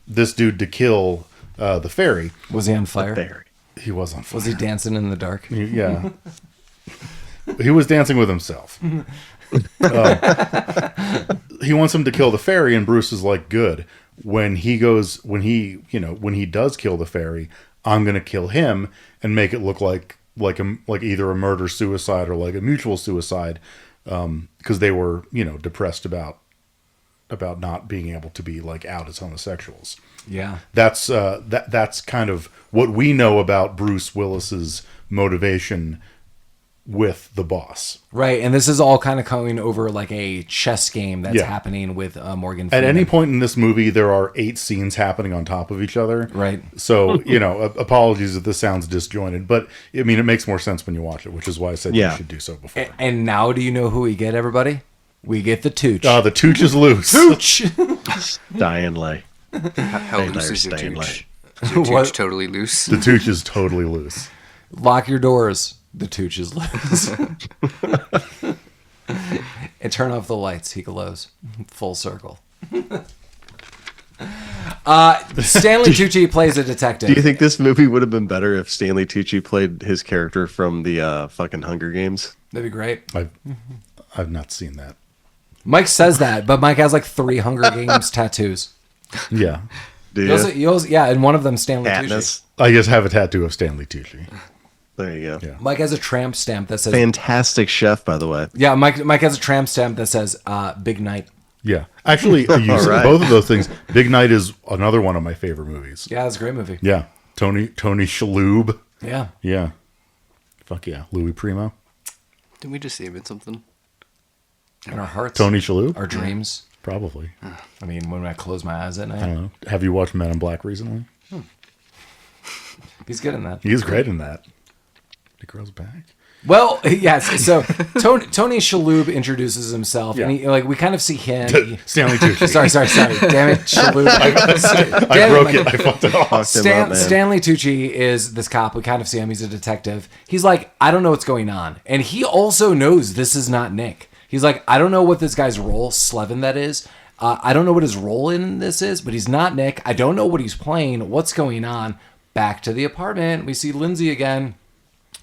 this dude to kill the fairy. Was he on fire? He was on fire. Was he dancing in the dark? Yeah. He was dancing with himself. He wants him to kill the fairy, and Bruce is like, good. When he does kill the fairy, I'm going to kill him and make it look like either a murder suicide or like a mutual suicide, because they were depressed about about not being able to be like out as homosexuals. Yeah. That's that's kind of what we know about Bruce Willis's motivation with the boss. Right, and this is all kind of coming over like a chess game that's Yeah. happening with Morgan At Freeman. any point in this movie, there are 8 scenes happening on top of each other. Right. So, apologies if this sounds disjointed, but I mean, it makes more sense when you watch it, which is why I said you should do so before. And now do you know who we get, everybody? We get the Tucc. The Tucc is loose. Tucc! Stanley. How Hey loose there, is your Stanley. Tucc? Is your What? Tucc totally loose? The Tucc is totally loose. Lock your doors. The Tucc is loose. And turn off the lights. He glows. Full circle. Stanley Tucci plays a detective. Do you think this movie would have been better if Stanley Tucci played his character from the fucking Hunger Games? That'd be great. I've not seen that. Mike says that, but Mike has like 3 Hunger Games tattoos. Yeah. Do He you? also, yeah, and one of them Stanley Tucci. Katniss. I just have a tattoo of Stanley Tucci. There you go. Yeah. Mike has a tramp stamp that says Fantastic chef, by the way. Yeah, Mike has a tramp stamp that says "Big Night." Yeah. Actually, you said right. both of those things. Big Night is another one of my favorite movies. Yeah, it's a great movie. Yeah. Tony Shalhoub. Yeah, Yeah. Fuck yeah. Louis Primo. Did we just say him in something? in our hearts, Tony Shalhoub? our dreams. Probably. I mean, when I close my eyes at I night, don't know. Have you watched Men in Black recently? he's good in that. He is great in that. The girl's back. Well, yes. So Tony Shalhoub introduces himself, and he, like we kind of see him. Stanley Tucci. Sorry. Damn it, Shalhoub. I broke it. I fucked it off. Fucked him up, man. Stanley Tucci is this cop. We kind of see him. He's a detective. He's like, I don't know what's going on. And he also knows this is not Nick. He's like, I don't know what this guy's role, Slevin, that is. I don't know what his role in this is, but he's not Nick. I don't know what he's playing. What's going on? Back to the apartment. We see Lindsey again.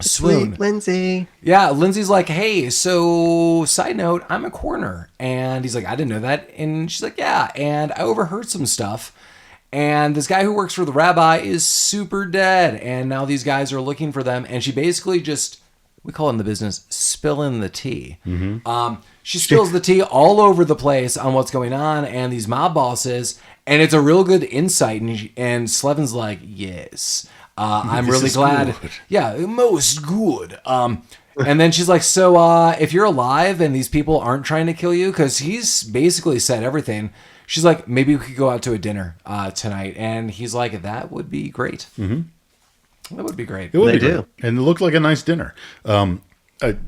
Swoon. Sweet Lindsey. Yeah, Lindsay's like, hey, so side note, I'm a coroner. And he's like, I didn't know that. And she's like, yeah. And I overheard some stuff. And this guy who works for the rabbi is super dead. And now these guys are looking for them. And she basically just, we call it in the business, spilling the tea. She spills the tea all over the place on what's going on and these mob bosses. And it's a real good insight. And Slevin's like, yes. I'm This really is glad. good. Yeah, most good. And then she's like, so if you're alive and these people aren't trying to kill you, because he's basically said everything. She's like, maybe we could go out to a dinner tonight. And he's like, that would be great. Mm-hmm. That would be great. It would They be do. great. And it looked like a nice dinner.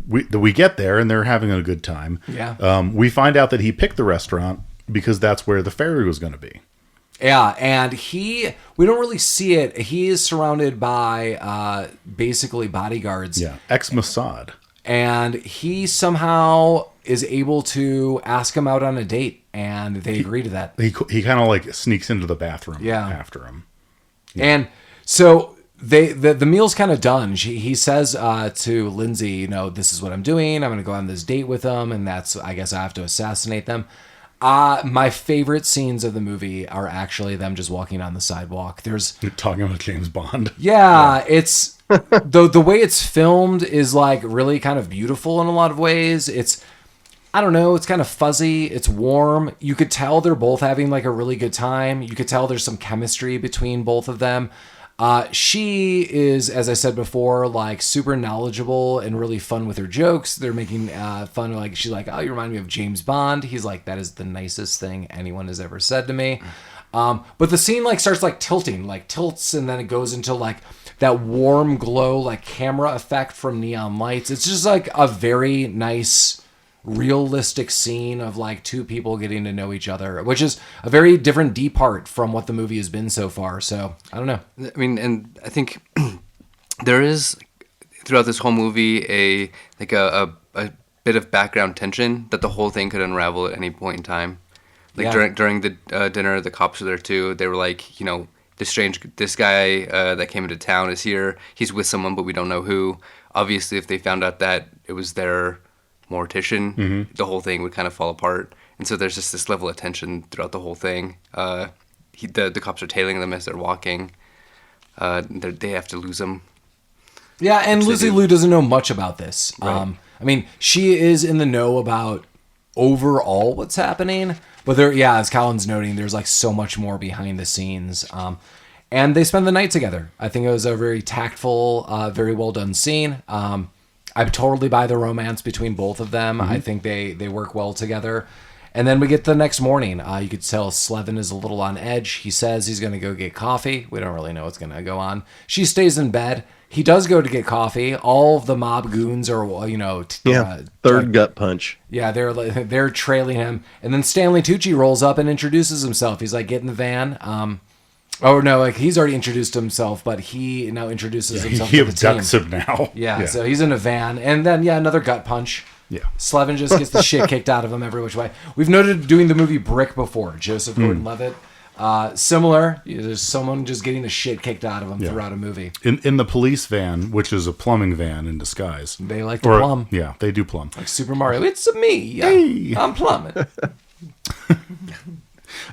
We get there and they're having a good time. Yeah. We find out that he picked the restaurant because that's where the ferry was going to be. Yeah, and we don't really see it. He is surrounded by basically bodyguards. Yeah. Ex-Mossad. And he somehow is able to ask him out on a date, and they agree to that. He kind of like sneaks into the bathroom Yeah. after him. And so the meal's kind of done. He says to Lindsey, you know, this is what I'm doing. I'm going to go on this date with them, and I guess I have to assassinate them. My favorite scenes of the movie are actually them just walking on the sidewalk. There's You're talking about James Bond. yeah. It's the way it's filmed is like really kind of beautiful in a lot of ways. It's I don't know, it's kind of fuzzy, it's warm. You could tell they're both having like a really good time. You could tell there's some chemistry between both of them. She is, as I said before, like super knowledgeable and really fun with her jokes. They're making fun. Like she's like, "Oh, you remind me of James Bond." He's like, "That is the nicest thing anyone has ever said to me." But the scene like starts like tilting, like tilts, and then it goes into like that warm glow, like camera effect from neon lights. It's just like a very nice, realistic scene of like two people getting to know each other, which is a very different depart from what the movie has been so far. So I don't know. I mean, and I think there is throughout this whole movie a bit of background tension that the whole thing could unravel at any point in time. Like Yeah. during the dinner, the cops were there too. They were like, you know, this guy that came into town is here. He's with someone, but we don't know who. Obviously, if they found out that it was their mortician, the whole thing would kind of fall apart. And so there's just this level of tension throughout the whole thing. The cops are tailing them as they're walking. They have to lose them. Yeah, and Which they Lucy do. Liu doesn't know much about this. Right. I mean, she is in the know about overall what's happening. But there, yeah, as Colin's noting, there's like so much more behind the scenes. And they spend the night together. I think it was a very tactful, very well done scene. I totally buy the romance between both of them. I think they work well together. And then we get the next morning. You could tell Slevin is a little on edge. He says he's going to go get coffee. We don't really know what's going to go on. She stays in bed. He does go to get coffee. All of the mob goons are, third gut punch. Yeah, they're trailing him. And then Stanley Tucci rolls up and introduces himself. He's like, get in the van. Oh, no, like he's already introduced himself, but he now introduces himself he to the team. abducts him now. Yeah, so he's in a van. And then, another gut punch. Yeah. Slevin just gets the shit kicked out of him every which way. We've noted doing the movie Brick before. Joseph Gordon-Levitt. Similar. There's someone just getting the shit kicked out of him throughout a movie. In the police van, which is a plumbing van in disguise. They like to plumb. Yeah, they do plumb. Like Super Mario. It's me. Hey. I'm plumbing.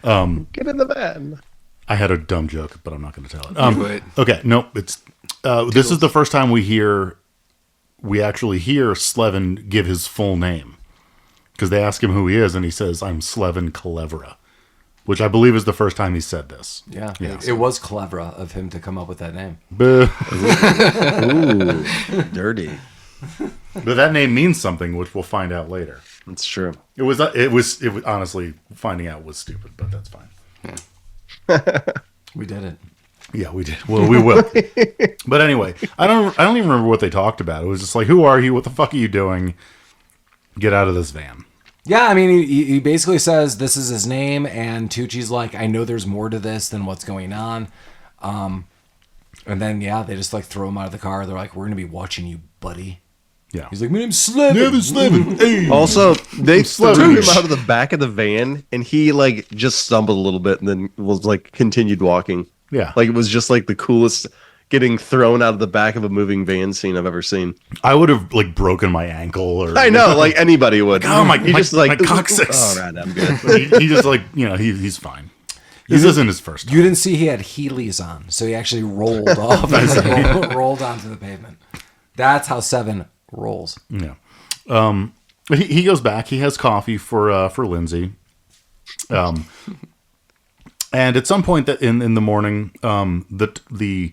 Get in the van. I had a dumb joke, but I'm not going to tell it. Do it. Okay, no, it's this is the first time we actually hear Slevin give his full name, because they ask him who he is, and he says, "I'm Slevin Kalevra," which I believe is the first time he said this. Yeah, it was clever of him to come up with that name. Ooh, dirty. But that name means something, which we'll find out later. That's true. It was honestly, finding out was stupid, but that's fine. Yeah. We did it. Yeah, we did. Well, we will. But anyway, I don't even remember what they talked about. It was just like, who are you? What the fuck are you doing? Get out of this van. Yeah, I mean, he basically says this is his name, and Tucci's like, I know there's more to this than what's going on. And then, they just like throw him out of the car. They're like, we're going to be watching you, buddy. Yeah. He's like, my name's Slevin. Yeah, Slevin. Hey. Also, they threw Slevin. him out of the back of the van, and he like just stumbled a little bit, and then was like continued walking. Yeah. Like it was just like the coolest getting thrown out of the back of a moving van scene I've ever seen. I would have like broken my ankle, or I know, like anybody would. Oh my! He just like my coccyx. All right, I'm good. he just like he's fine. This isn't his first time. You didn't see he had Heelys on, so he actually rolled off, rolled onto the pavement. That's how Seven rolls. Yeah. He goes back. He has coffee for Lindsey. And at some point that in the morning, the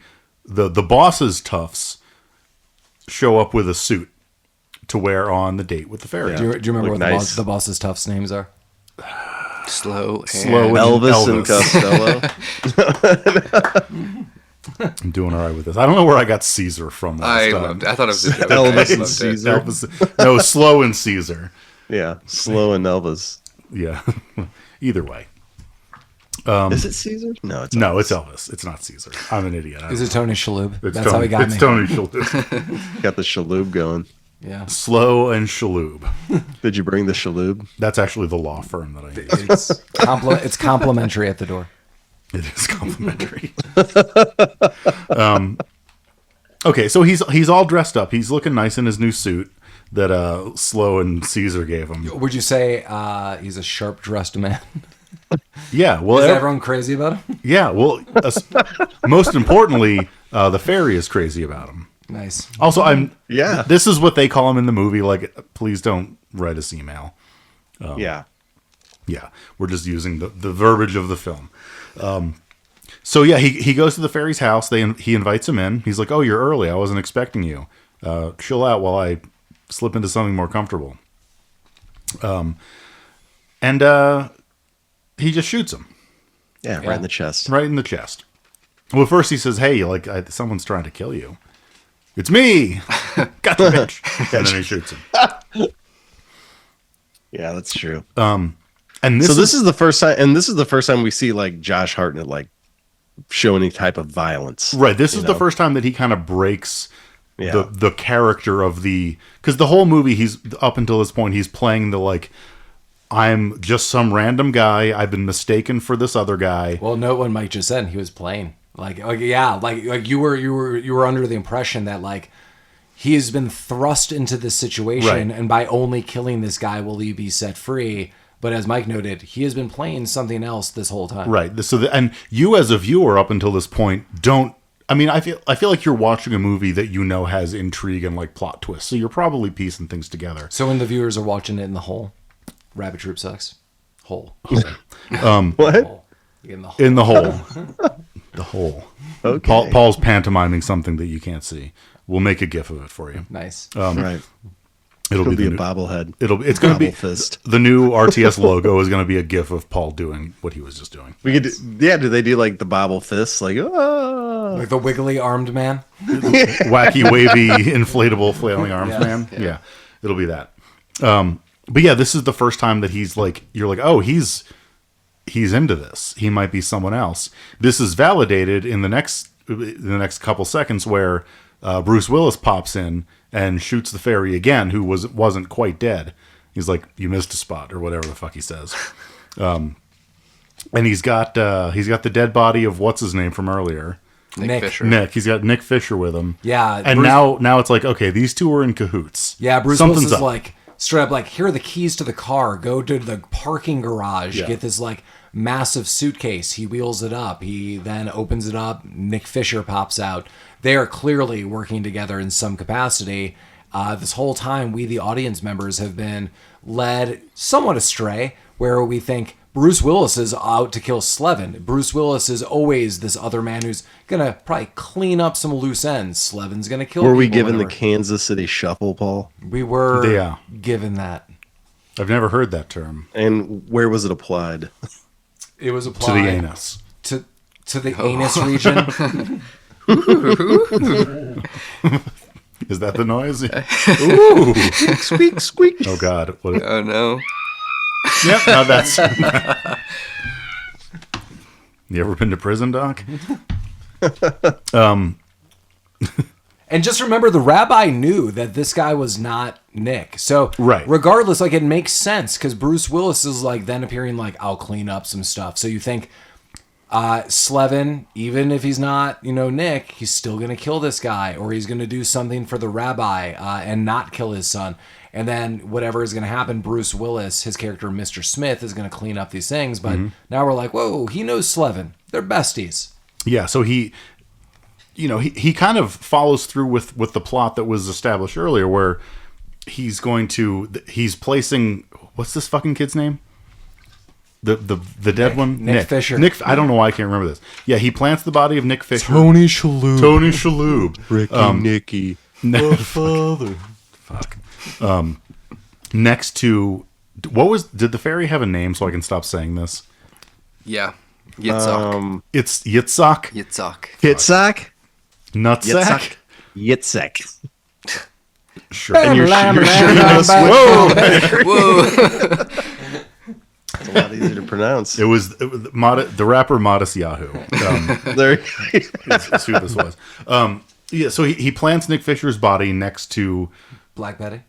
boss's toughs show up with a suit to wear on the date with the fairy. Yeah. Do you remember Look what nice. the boss's toughs names are? Slow and Elvis and Costello. I'm doing all right with this. I don't know where I got Caesar from. I thought it was a joke. Elvis I and loved it. Caesar. No, Slow and Caesar. Yeah, Slow and Elvis. Yeah. Either way. Is it Caesar? No, it's No, it's Elvis. It's not Caesar. I'm an idiot. Is it Tony Shalhoub? It's That's Tony, how he got it's me. Tony Shalhoub. got the Shalhoub going. Yeah. Slow and Shalhoub. Did you bring the Shalhoub? That's actually the law firm that I use. It's complimentary at the door. It is complimentary. Okay, so he's all dressed up. He's looking nice in his new suit that Slow and Caesar gave him. Would you say he's a sharp dressed man? Yeah, well, Is everyone crazy about him? yeah, well, most importantly, the fairy is crazy about him. Nice. Also, Yeah. This is what they call him in the movie. Like, please don't write us email. Yeah. Yeah, we're just using the verbiage of the film. So yeah, he goes to the fairy's house. He invites him in. He's like, "Oh, you're early. I wasn't expecting you. Chill out while I slip into something more comfortable." And he just shoots him Yeah, right in the chest. right in the chest. Well, first he says, "Hey, someone's trying to kill you." It's me. Gotcha, bitch. And then he shoots him. Yeah, that's true. And This is the first time, and this is the first time we see like Josh Hartnett like show any type of violence. right. This is the know? first time that he kind of breaks Yeah. the character of because the whole movie he's up until this point he's playing the like, I'm just some random guy. I've been mistaken for this other guy. Well, note what Mike just said. He was playing like you were under the impression that like he has been thrust into this situation, Right. and by only killing this guy will he be set free. But as Mike noted, he has been playing something else this whole time. Right. So and you as a viewer up until this point don't. I mean, I feel like you're watching a movie that has intrigue and like plot twists. So you're probably piecing things together. So when the viewers are watching it in the whole, Rabbit Troop sucks. Hole. What? Hole. In the hole. In the hole. The hole. Okay. Paul's pantomiming something that you can't see. We'll make a gif of it for you. Nice. Right. It'll Be be a the new, bobblehead. it's going to be fist. the new RTS logo is going to be a gif of Paul doing what he was just doing. We could, do they do like the bobble fists? Like, Like the wiggly armed man. Wacky, wavy, inflatable, flailing arms man. Yeah, it'll be that. But yeah, this is the first time that he's like, you're like, oh, he's into this. He might be someone else. This is validated in the next couple seconds where Bruce Willis pops in and shoots the fairy again, who wasn't quite dead. He's like, you missed a spot, or whatever the fuck he says. And he's got the dead body of what's his name from earlier. Nick Fisher. Nick. He's got Nick Fisher with him. Yeah, And Bruce- now it's like, okay, these two are in cahoots. Yeah, Bruce Something's Willis is up. like straight up like, here are the keys to the car. Go to the parking garage. Yeah. Get this like massive suitcase. He wheels it up. He then opens it up. Nick Fisher pops out. They are clearly working together in some capacity. This whole time, we, the audience members, have been led somewhat astray, where we think Bruce Willis is out to kill Slevin. Bruce Willis is always this other man who's gonna probably clean up some loose ends. Slevin's gonna kill. were we people given the whenever. Kansas City Shuffle, Paul? We were Yeah. given that. I've never heard that term. And where was it applied? It was To applied the anus. to the anus region. Is that the noise? Ooh. Squeak, squeak. Oh, God. What? Oh no. Yep. Now that's. You ever been to prison, Doc? And just remember, the rabbi knew that this guy was not Nick. So, Right. regardless, like, it makes sense because Bruce Willis is like then appearing like, I'll clean up some stuff. So you think Slevin, even if he's not, Nick, he's still going to kill this guy, or he's going to do something for the rabbi and not kill his son. And then whatever is going to happen, Bruce Willis, his character Mr. Smith, is going to clean up these things. But now we're like, whoa, he knows Slevin. They're besties. Yeah, so he kind of follows through with the plot that was established earlier, where he's placing, what's this fucking kid's name? The dead one? Nick Fisher. I don't know why I can't remember this. Yeah, he plants the body of Nick Fisher. Tony Shalhoub. Tony Shalhoub. Ricky, Nicky. No, father. Fuck. Next to, did the fairy have a name so I can stop saying this? Yeah. Yitzhak. It's Yitzhak? Yitzhak. Hitsack? Nutsack? Yitzhak. Sure. And you're sure you know Whoa! Whoa. It's a lot easier to pronounce. It was the rapper Modest Yahoo. There. That's who this was. Yeah, so he plants Nick Fisher's body next to Black Betty.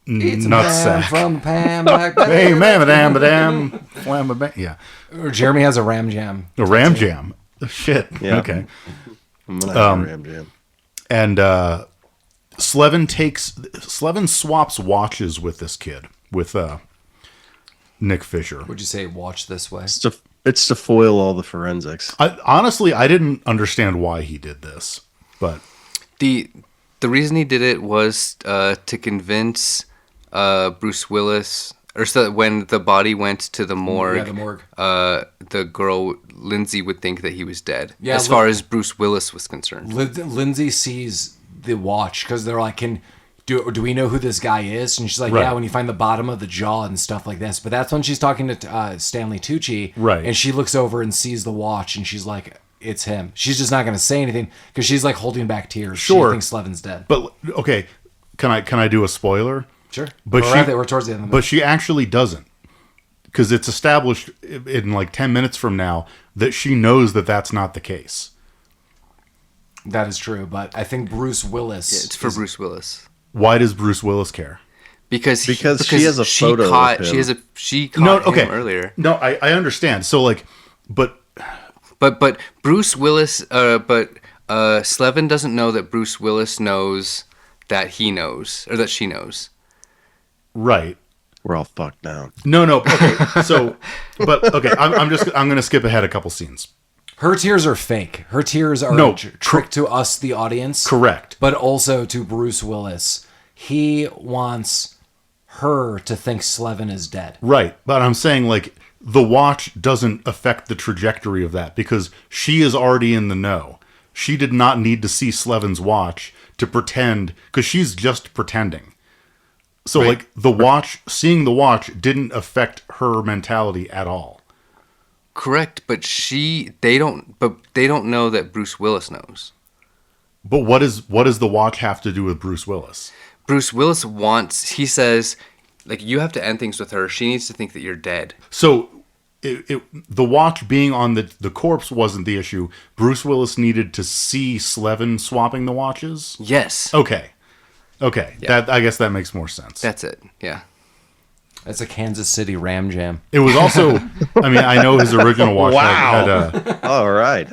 Nutsack. From Pam, Black Betty. Hey, madam, flam, yeah. Or Jeremy has a ram jam. A ram jam. Shit. Yeah. Okay. I'm gonna have a Ram Jam. And Slevin swaps watches with this kid, with Nick Fisher. Would you say watch this way? It's to foil all the forensics. Honestly, I didn't understand why he did this, but The reason he did it was to convince Bruce Willis, or so that when the body went to the morgue, Yeah, the morgue. The girl Lindsey would think that he was dead. Yeah, as far as Bruce Willis was concerned. Lindsey sees the watch because they're like, do we know who this guy is? And she's like, Right. yeah, when you find the bottom of the jaw and stuff like this. But that's when she's talking to Stanley Tucci. Right. And she looks over and sees the watch and she's like, it's him. She's just not going to say anything because she's like holding back tears. Sure. She thinks Slevin's dead. But okay, can I do a spoiler? Sure. But We're towards the end of the But she actually doesn't, because it's established in like 10 minutes from now that she knows that that's not the case. That is true. But I think Bruce Willis. Yeah, it's for Bruce Willis. Why does Bruce Willis care? Because she has a photo of caught, him. She caught him earlier. No, I understand. So like, but Bruce Willis, Slevin doesn't know that Bruce Willis knows that he knows, or that she knows. right. We're all fucked now. No. Okay. So, but okay. I'm going to skip ahead a couple scenes. Her tears are fake. Her tears are No, trick to us, the audience. Correct. But also to Bruce Willis. He wants her to think Slevin is dead. Right. But I'm saying, like, the watch doesn't affect the trajectory of that because she is already in the know. She did not need to see Slevin's watch to pretend, because she's just pretending. So, Right. like, the watch, seeing the watch didn't affect her mentality at all. Correct, but they don't know that Bruce Willis knows. But what does the watch have to do with Bruce Willis? Bruce Willis he says, like, you have to end things with her. She needs to think that you're dead. So the watch being on the corpse wasn't the issue. Bruce Willis needed to see Slevin swapping the watches? Yes. Okay. Yeah. That I guess that makes more sense. That's it. Yeah. That's a Kansas City Ram Jam. It was also, I mean, I know his original watch had All right.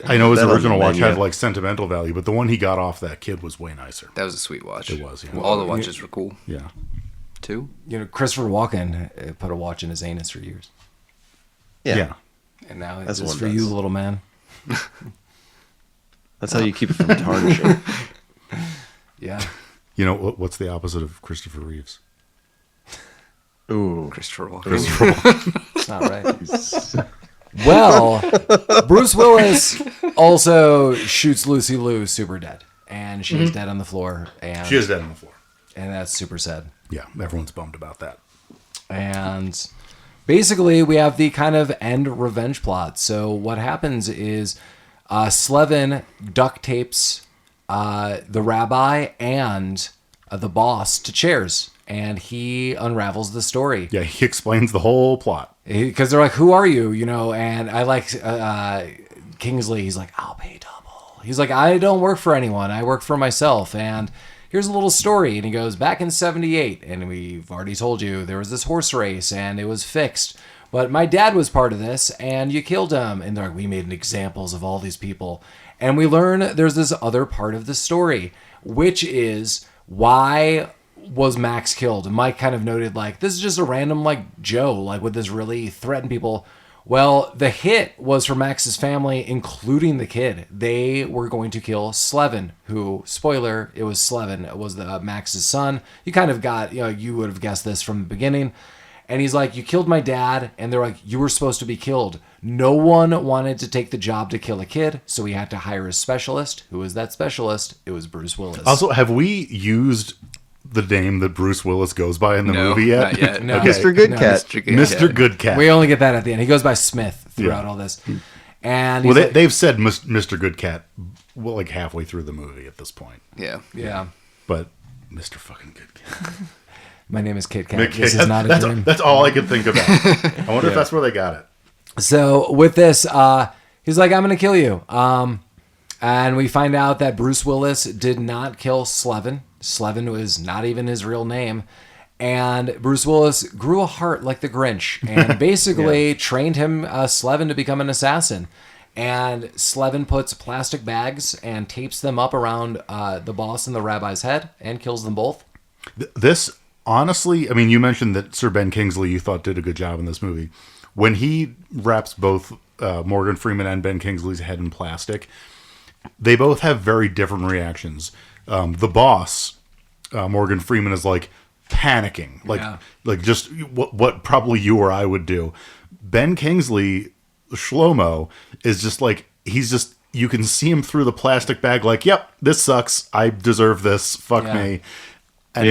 I know his That original was watch menu. had like sentimental value, but the one he got off that kid was way nicer. That was a sweet watch. It was, yeah. Well, all the watches were cool, Yeah. too. You know, Christopher Walken put a watch in his anus for years. Yeah. And now That's it's one for does. you, little man. That's how you keep it from tarnishing. Yeah. You know what's the opposite of Christopher Reeves? Ooh. Christopher Walken. It's not right. Well, Bruce Willis also shoots Lucy Liu super dead. And she's dead on the floor. And She is dead on the floor. And that's super sad. Yeah, everyone's bummed about that. And basically, we have the kind of end revenge plot. So what happens is Slevin duct tapes the rabbi and the boss to chairs, and he unravels the story. Yeah, he explains the whole plot. Because they're like, who are you? You know, and I like Kingsley. He's like, I'll pay double. He's like, I don't work for anyone. I work for myself. And here's a little story. And he goes, back in 78, and we've already told you, there was this horse race, and it was fixed. But my dad was part of this, and you killed him. And they're like, we made examples of all these people. And we learn there's this other part of the story, which is why was Max killed? And Mike kind of noted, like, this is just a random, like, Joe, like, would this really threaten people? Well, the hit was for Max's family, including the kid. They were going to kill Slevin, who, spoiler, it was Slevin. It was Max's son. You kind of got, you know, you would have guessed this from the beginning. And he's like, you killed my dad. And they're like, you were supposed to be killed. No one wanted to take the job to kill a kid, so we had to hire a specialist. Who was that specialist? It was Bruce Willis. Also, have we used the name that Bruce Willis goes by in the No, movie yet? not yet. No. Okay. Mr. Goodkat. Mr. Goodkat. We only get that at the end. He goes by Smith throughout Yeah. all this. And Well, he's like, they've said Mr. Goodkat like halfway through the movie at this point. Yeah. yeah, But Mr. fucking Goodkat. my name is Kit Kat. This is not a dream. That's all I could think about. I wonder if that's where they got it. So with this, he's like, I'm going to kill you. And we find out that Bruce Willis did not kill Slevin. Slevin was not even his real name. And Bruce Willis grew a heart like the Grinch and basically trained him, Slevin, to become an assassin. And Slevin puts plastic bags and tapes them up around the boss and the rabbi's head and kills them both. This, honestly, I mean, you mentioned that Sir Ben Kingsley you thought did a good job in this movie. When he wraps both Morgan Freeman and Ben Kingsley's head in plastic, they both have very different reactions. The boss, Morgan Freeman, is like panicking, like just what probably you or I would do. Ben Kingsley, Shlomo, is just like, you can see him through the plastic bag like, yep, this sucks. I deserve this. Fuck me. And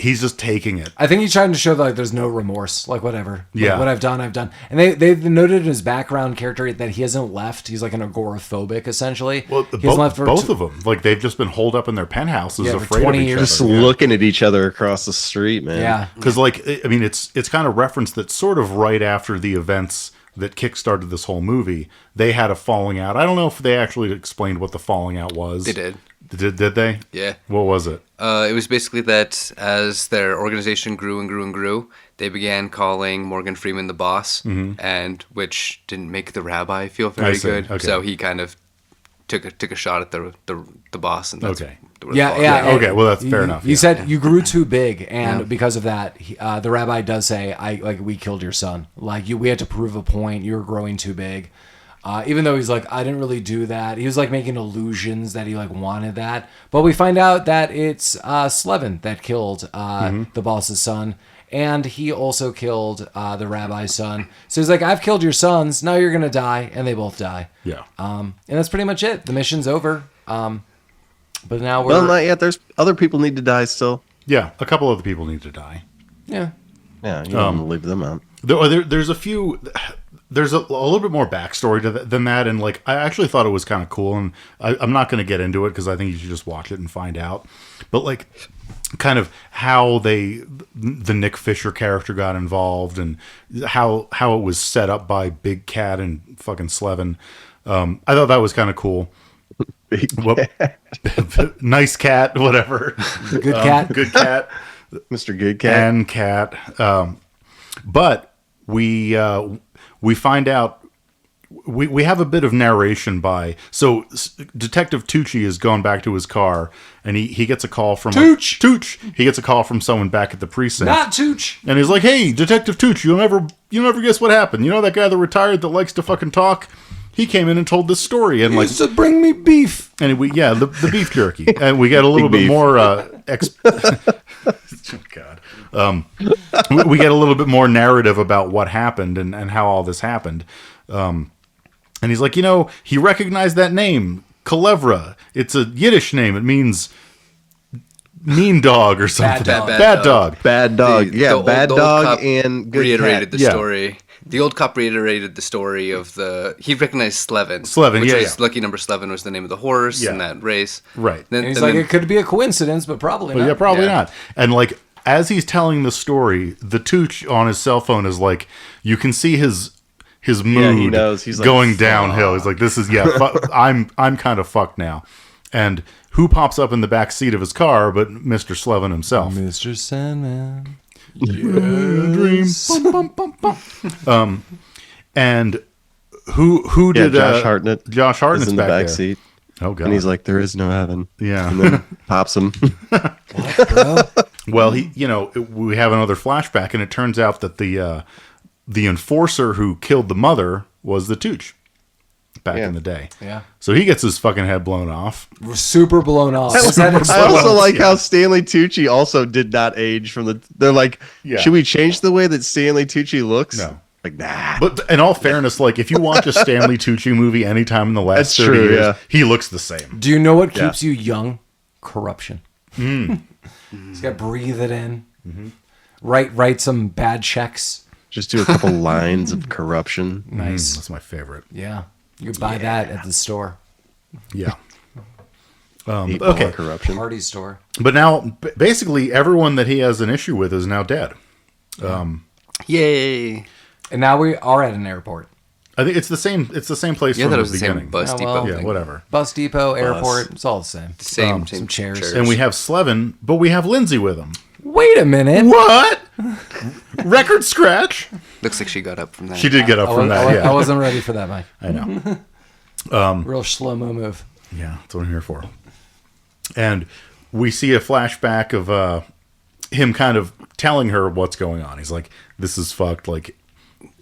he's just taking it. I think he's trying to show that, like, there's no remorse, like, whatever. Like, Yeah. what I've done, I've done. And they've noted in his background character that he hasn't left. He's like an agoraphobic, essentially. Well, he hasn't left for both of them. Like, they've just been holed up in their penthouses, Yeah, for afraid 20 of each years. other. Just looking at each other across the street, man. Yeah. Because, like, I mean, it's kind of referenced that sort of right after the events that kickstarted this whole movie, they had a falling out. I don't know if they actually explained what the falling out was. They did. Did they? Yeah. What was it? It was basically that as their organization grew and grew and grew, they began calling Morgan Freeman the boss, and which didn't make the rabbi feel very see. good. Okay. So he kind of took a shot at the boss, and that's Okay. where the Yeah, fallout yeah. came. Okay, well, that's fair enough. You Yeah. said you grew too big, and Yeah. because of that, the rabbi does say, we killed your son. Like, we had to prove a point. You were growing too big. Even though he's like, I didn't really do that. He was like making illusions that he like wanted that. But we find out that it's Slevin that killed the boss's son. And he also killed the rabbi's son. So he's like, I've killed your sons. Now you're going to die. And they both die. Yeah. And that's pretty much it. The mission's over. But now we're... Well, not yet. There's other people need to die still. Yeah, a couple other people need to die. Yeah. Yeah, you don't leave them out. There's a few... There's a little bit more backstory to than that, and like I actually thought it was kind of cool, and I'm not going to get into it because I think you should just watch it and find out. But like, kind of how the Nick Fisher character got involved, and how it was set up by Big Cat and fucking Slevin. I thought that was kind of cool. Nice cat, whatever. Good cat. Good cat. Mr. Goodkat. And cat. But we find out we have a bit of narration by Detective Tucci is going back to his car and he gets a call from Tucc. He gets a call from someone back at the precinct. Not Tucc. And he's like, "Hey, Detective Tucci, you'll never guess what happened. You know that guy that retired that likes to fucking talk? He came in and told this story and He used to bring me beef." And the beef jerky. And we get a little bit more God. We get a little bit more narrative about what happened and how all this happened. And he's like, he recognized that name, Kalevra. It's a Yiddish name. It means mean dog or something. Bad dog. Bad dog. Bad dog and good reiterated cat. the story. The old cop reiterated the story of he recognized Slevin. Which was Lucky Number Slevin was the name of the horse in that race. Right. And he's like, it could be a coincidence, but probably not. Yeah, probably not. And like, as he's telling the story, the Tucc on his cell phone is like, you can see his mood he knows. He's like, going downhill. He's like, this is, I'm kind of fucked now. And who pops up in the back seat of his car but Mr. Slevin himself? Mr. Sandman. Dream. Bum, bum, bum. And who did Josh Hartnett? Josh Hartnett's is in the back back there. seat. Oh god! And he's like, "There is no heaven." Yeah, and then pops him. What, bro? Well, we have another flashback, and it turns out that the enforcer who killed the mother was the Tucc back in the day. Yeah. So he gets his fucking head blown off. Super blown off. I also like how Stanley Tucci also did not age from the. They're like, should we change the way that Stanley Tucci looks? No. Like, nah. But in all fairness, like if you watch a Stanley Tucci movie anytime in the last 30 years, he looks the same. Do you know what keeps you young? Corruption. Just gotta breathe it in. Mm-hmm. Write some bad checks. Just do a couple lines of corruption. Nice. That's my favorite. Yeah. You could buy that at the store. Yeah. Okay. Corruption. Party store. But now, basically, everyone that he has an issue with is now dead. Yay! And now we are at an airport. I think it's the same. It's the same place from that the was the beginning. same bus depot. Yeah, whatever. Bus depot, airport. It's all the same. Same some chairs. And we have Slevin, but we have Lindsey with him. Wait a minute. What? Record scratch? Looks like she got up from that. She did get up from that. Yeah, I wasn't ready for that, Mike. I know. Real slow-mo move. Yeah, that's what I'm here for. And we see a flashback of him kind of telling her what's going on. He's like, "This is fucked. Like,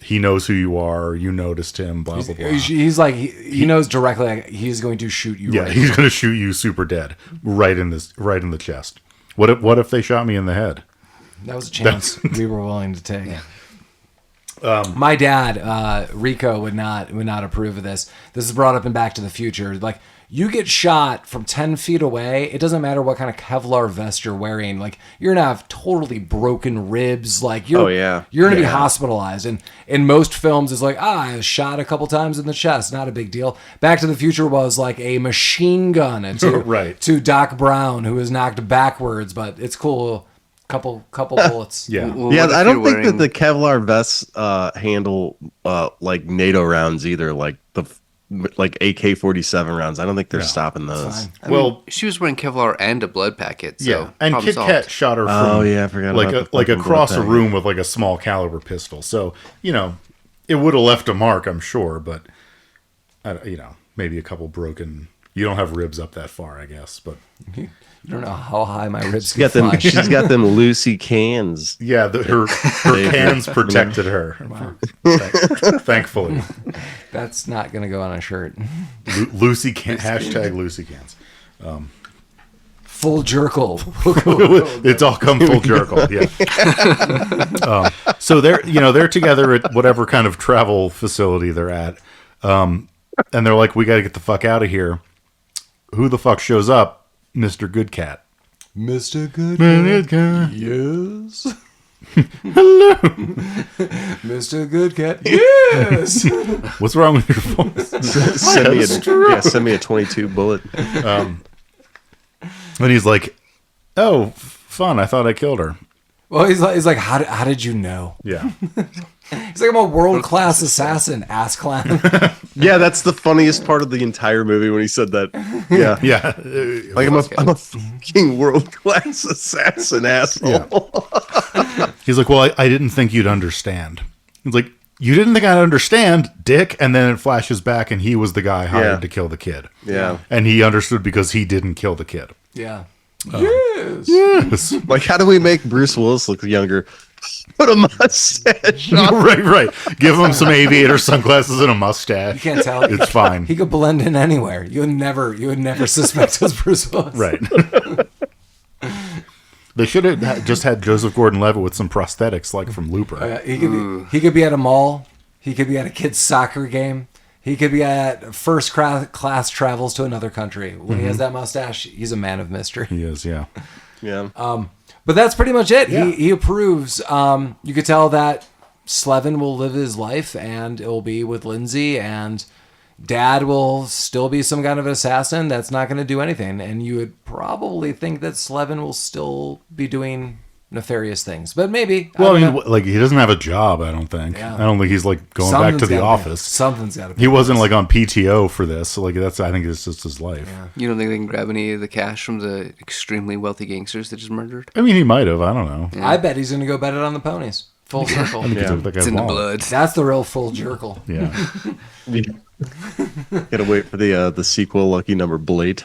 he knows who you are. You noticed him. Blah blah blah." He's like, he knows directly. Like, he's going to shoot you. Yeah, right he's going to shoot you super dead, right in the chest. What if they shot me in the head? That was a chance we were willing to take. My dad, Rico, would not approve of this. This is brought up in Back to the Future. Like, you get shot from 10 feet away, it doesn't matter what kind of Kevlar vest you're wearing. Like, you're gonna have totally broken ribs. Like, you're gonna be hospitalized. And in most films, it's like, I was shot a couple times in the chest, not a big deal. Back to the Future was like a machine gun to Doc Brown, who was knocked backwards, but it's cool. Couple bullets. Yeah. I don't think that the Kevlar vests handle like NATO rounds either, like AK-47 rounds. I don't think they're stopping those. I mean, she was wearing Kevlar and a blood packet. So yeah, and Kit Kat shot her from I forgot like across a room with like a small caliber pistol. So it would have left a mark, I'm sure, but maybe a couple broken. You don't have ribs up that far, I guess, but. You don't know how high my ribs can fly. She's got them Lucy cans. Yeah, her cans protected her. Wow. Thankfully. That's not going to go on a shirt. Lucy can hashtag Lucy cans. Full jerkle. It's all come full jerkle. Yeah. So they're together at whatever kind of travel facility they're at, and they're like, "We got to get the fuck out of here." Who the fuck shows up? Mr. Goodkat. Mr. Goodkat. Yes. Hello, Mr. Goodkat. Yes. What's wrong with your voice? Send me a 22 bullet. And he's like, "Oh, fun! I thought I killed her." Well, he's like, how did you know? Yeah. He's like, I'm a world-class assassin, ass clown. Yeah, that's the funniest part of the entire movie when he said that. Yeah, Yeah. like I'm a fucking world-class assassin, asshole. He's like, "Well, I didn't think you'd understand." He's like, "You didn't think I'd understand, dick?" And then it flashes back, and he was the guy hired to kill the kid. Yeah. And he understood because he didn't kill the kid. Yeah. Yes. Yes. Like, how do we make Bruce Willis look younger? Put a mustache on. Right. Give him some aviator sunglasses and a mustache. You can't tell. It's fine. He could blend in anywhere. You would never suspect it was Bruce Willis. Right. They should have just had Joseph Gordon-Levitt with some prosthetics, like from Looper. He could be at a mall. He could be at a kid's soccer game. He could be at first class travels to another country. When he has that mustache, he's a man of mystery. He is, yeah. Yeah. But that's pretty much it. Yeah. He approves. You could tell that Slevin will live his life, and it will be with Lindsey, and Dad will still be some kind of assassin that's not going to do anything. And you would probably think that Slevin will still be doing nefarious things, but maybe. Well, I mean, like, he doesn't have a job, I don't think. Yeah. I don't think he's, like, going back to the office. Something's got to be. He wasn't, like, on PTO for this. So, like, I think it's just his life. Yeah. You don't think they can grab any of the cash from the extremely wealthy gangsters that just murdered? I mean, he might have. I don't know. Yeah. I bet he's going to go bet it on the ponies. Full circle. I think he took that guy's It's in the wallet. blood. That's the real full jerkle. Yeah. Gotta wait for the sequel, Lucky Number Blade.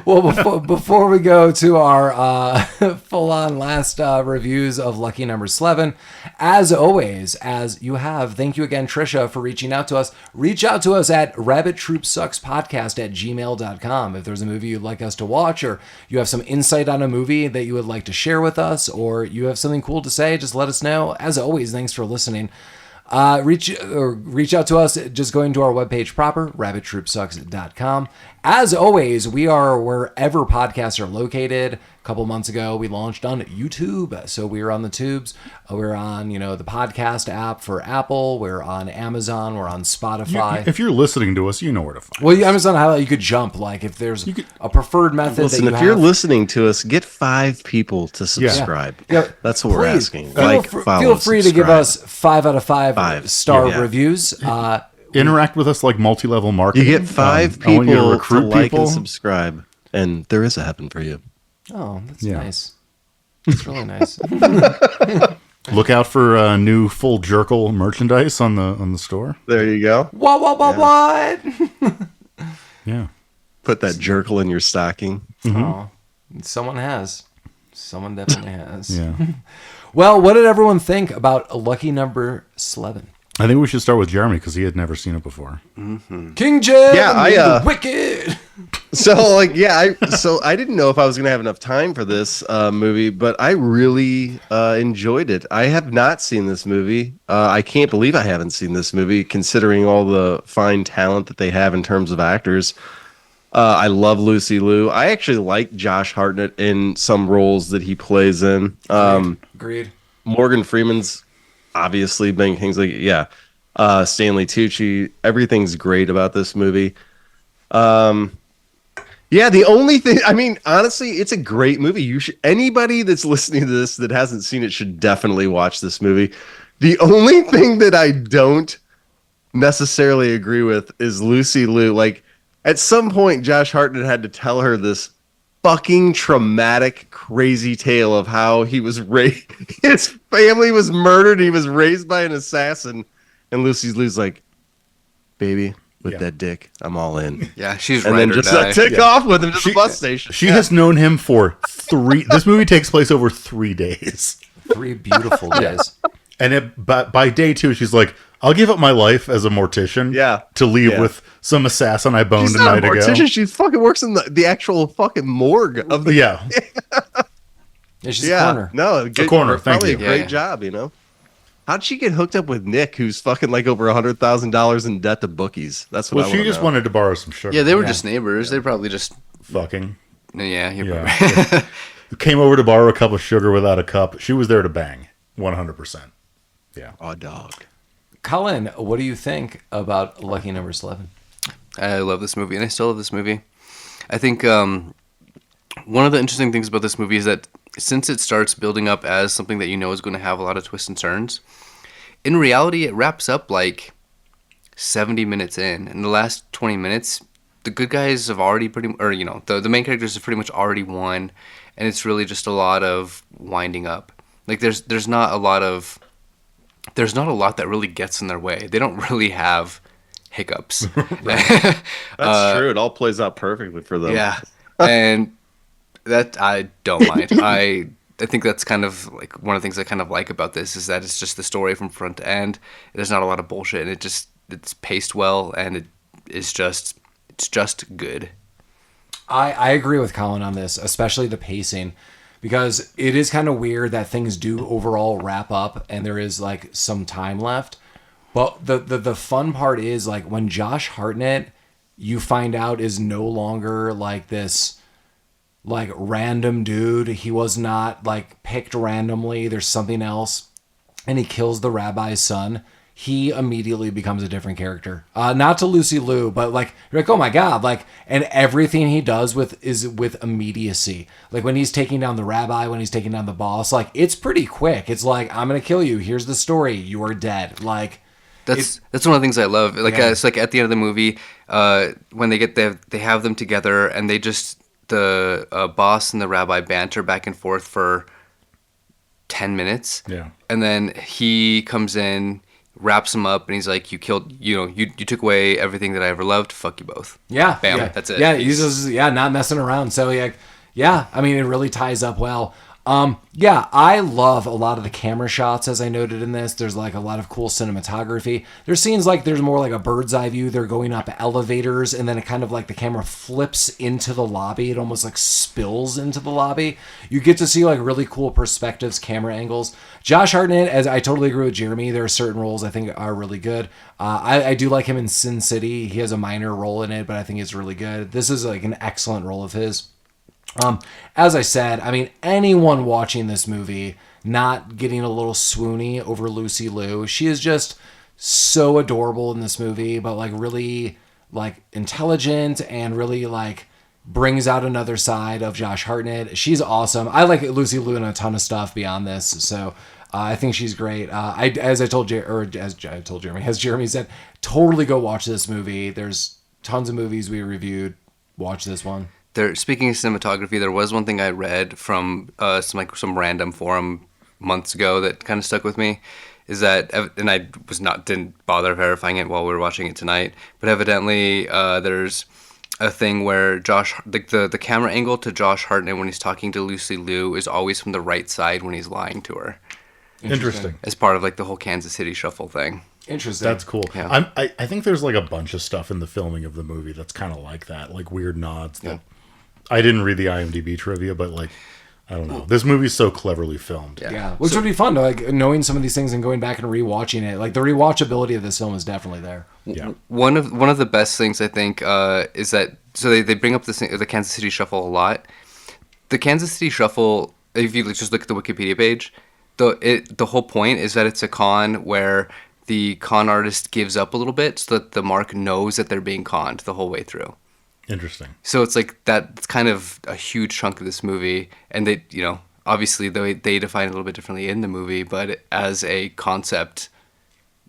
Well, before we go to our full-on last reviews of Lucky Number Slevin, as always, thank you again, Trisha, for reaching out to us. Reach out to us at rabbittroopsuckspodcast@gmail.com if there's a movie you'd like us to watch, or you have some insight on a movie that you would like to share with us, or you have something cool to say, just let us know. As always, thanks for listening. Reach out to us just going to our webpage proper, rabbittroopsucks.com. As always, we are wherever podcasts are located. A couple months ago, we launched on YouTube, so we're on the tubes. We're on, the podcast app for Apple. We're on Amazon. We're on Spotify. If you're listening to us, you know where to find us. Well, Amazon highlight, you could jump. Like, if there's a preferred method Listen, that you if you're have. listening to us, get 5 people to subscribe. Yeah. That's what we're Please, asking. Feel free to give us 5 out of 5 star Yeah. reviews. Interact with us like multi-level marketing. You get 5 I want you people to recruit like people. and subscribe, and there is a heaven for you. Oh, that's Yeah. nice. That's really nice. Look out for new full jerkle merchandise on the store. There you go. What? Yeah. Put that jerkle in your stocking. Oh, someone has. Someone definitely has. Yeah. Well, what did everyone think about a Lucky Number Slevin? I think we should start with Jeremy because he had never seen it before. King Jeremy, Yeah, the Wicked. So I didn't know if I was gonna have enough time for this movie, but I really enjoyed it. I have not seen this movie. I can't believe I haven't seen this movie, considering all the fine talent that they have in terms of actors. I love Lucy Liu. I actually like Josh Hartnett in some roles that he plays in. Agreed. Morgan Freeman's obviously Ben Kingsley. Yeah. Stanley Tucci. Everything's great about this movie. Yeah, the only thing, I mean, honestly, it's a great movie. Anybody that's listening to this that hasn't seen it should definitely watch this movie. The only thing that I don't necessarily agree with is Lucy Liu. Like, at some point, Josh Hartnett had to tell her this fucking traumatic, crazy tale of how he was raised. His family was murdered. He was raised by an assassin. And Lucy Liu's like, baby, with that dick, I'm all in. Yeah, she's And right then or just die. take off with him to the bus station. She has known him for 3. This movie takes place over 3 days. 3 beautiful days. And by day 2, she's like, I'll give up my life as a mortician. Yeah. To leave Yeah. with some assassin I boned She's a not a night ago. mortician. She fucking works in the actual fucking morgue of the. Yeah. Yeah, she's a corner. No, A corner, thank probably you. a great Yeah. job, you know. How'd she get hooked up with Nick, who's fucking like over $100,000 in debt to bookies? That's what Well, I she wanna just know. wanted to borrow some sugar. Yeah, they were just neighbors. They probably just fucking. yeah. You're Yeah. probably, Came over to borrow a cup of sugar without a cup. She was there to bang. 100%. Yeah. Oh, dog. Collin, what do you think about Lucky Number Slevin? I love this movie, and I still love this movie. I think one of the interesting things about this movie is that since it starts building up as something that you know is going to have a lot of twists and turns, in reality, it wraps up like 70 minutes in. In the last 20 minutes, the good guys have already the main characters have pretty much already won, and it's really just a lot of winding up. Like there's not a lot that really gets in their way. They don't really have hiccups. That's true. It all plays out perfectly for them. Yeah, and that I don't mind. I think that's kind of like one of the things I kind of like about this is that it's just the story from front to end. There's not a lot of bullshit, and it's paced well, and it's just good. I agree with Collin on this, especially the pacing, because it is kind of weird that things do overall wrap up and there is like some time left. But the fun part is like when Josh Hartnett, you find out, is no longer like this like random dude. He was not like picked randomly. There's something else, and he kills the rabbi's son. He immediately becomes a different character. Not to Lucy Liu, but like you're like, oh my god, like, and everything he does is with immediacy. Like when he's taking down the rabbi, when he's taking down the boss, like it's pretty quick. It's like, I'm gonna kill you. Here's the story. You are dead. Like that's one of the things I love. Like Yeah. it's like at the end of the movie, when they have them together and they just the boss and the rabbi banter back and forth for 10 minutes. Yeah. And then he comes in, wraps him up, and he's like, you took away everything that I ever loved. Fuck you both. Yeah, Bam, yeah. that's it. Yeah, he's just not messing around. So yeah. I mean, it really ties up well. Yeah, I love a lot of the camera shots, as I noted in this. There's like a lot of cool cinematography. There's scenes like there's more like a bird's eye view. They're going up elevators, and then it kind of like the camera flips into the lobby. It almost like spills into the lobby. You get to see like really cool perspectives, camera angles. Josh Hartnett, as I totally agree with Jeremy, there are certain roles I think are really good. I do like him in Sin City. He has a minor role in it, but I think it's really good. This is like an excellent role of his. As I said, I mean, anyone watching this movie not getting a little swoony over Lucy Liu, she is just so adorable in this movie, but like really like intelligent and really like brings out another side of Josh Hartnett. She's awesome. I like Lucy Liu in a ton of stuff beyond this, so I think she's great. As Jeremy, as Jeremy said, totally go watch this movie. There's tons of movies we reviewed. Watch this one. Speaking of cinematography, there was one thing I read from some random forum months ago that kind of stuck with me, is that, and I didn't bother verifying it while we were watching it tonight, but evidently there's a thing where the camera angle to Josh Hartnett when he's talking to Lucy Liu is always from the right side when he's lying to her. Interesting. As part of like the whole Kansas City Shuffle thing. Interesting. That's cool. Yeah. I think there's like a bunch of stuff in the filming of the movie that's kind of like that, like weird nods. That I didn't read the IMDb trivia, but like, I don't know. This movie's so cleverly filmed. Yeah, which would be fun, like knowing some of these things and going back and rewatching it. Like the rewatchability of this film is definitely there. Yeah. One of the best things I think is that they bring up the Kansas City Shuffle a lot. The Kansas City Shuffle, if you just look at the Wikipedia page, the whole point is that it's a con where the con artist gives up a little bit so that the mark knows that they're being conned the whole way through. Interesting. So it's like that's kind of a huge chunk of this movie, and they, obviously they define it a little bit differently in the movie, but as a concept,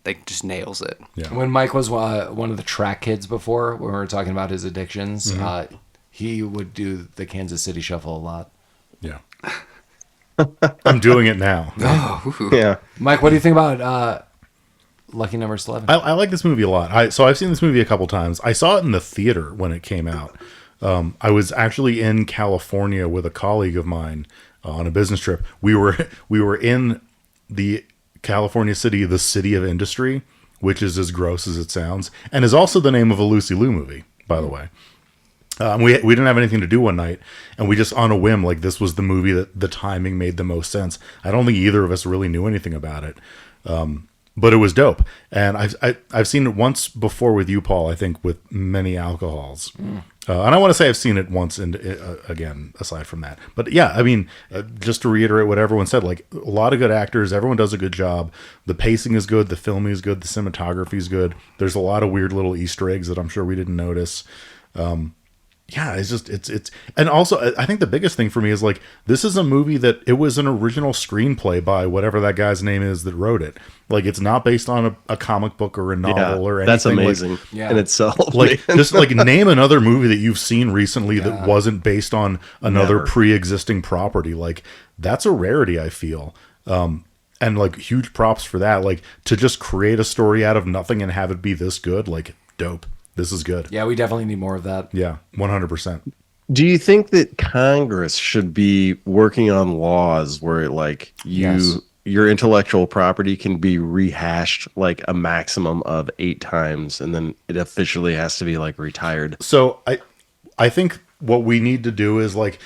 like just nails it. Yeah. When Mike was one of the track kids before, when we were talking about his addictions, he would do the Kansas City Shuffle a lot. Yeah. I'm doing it now. Yeah. Mike, what do you think about Lucky Number Slevin? I like this movie a lot. So I've seen this movie a couple times. I saw it in the theater when it came out. I was actually in California with a colleague of mine on a business trip. We were in the California city, the city of industry, which is as gross as it sounds, and is also the name of a Lucy Liu movie, by the way. We didn't have anything to do one night, and we just on a whim, like, this was the movie that the timing made the most sense. I don't think either of us really knew anything about it, but it was dope. And I've seen it once before with you, Paul. I think with many alcohols, and I want to say I've seen it once again. Aside from that, but yeah, I mean, just to reiterate what everyone said, like, a lot of good actors. Everyone does a good job. The pacing is good. The filming is good. The cinematography is good. There's a lot of weird little Easter eggs that I'm sure we didn't notice. Yeah, it's and also I think the biggest thing for me is, like, this is a movie that it was an original screenplay by whatever that guy's name is that wrote it. Like, it's not based on a comic book or a novel or anything. That's amazing in itself. Like, just like name another movie that you've seen recently that wasn't based on another pre-existing property. Like, that's a rarity, I feel. And like, huge props for that. Like, to just create a story out of nothing and have it be this good, like, dope. This is good. Yeah, we definitely need more of that. Yeah, 100%. Do you think that Congress should be working on laws where, like, your intellectual property can be rehashed like a maximum of 8 times, and then it officially has to be, like, retired? So I think what we need to do is, like,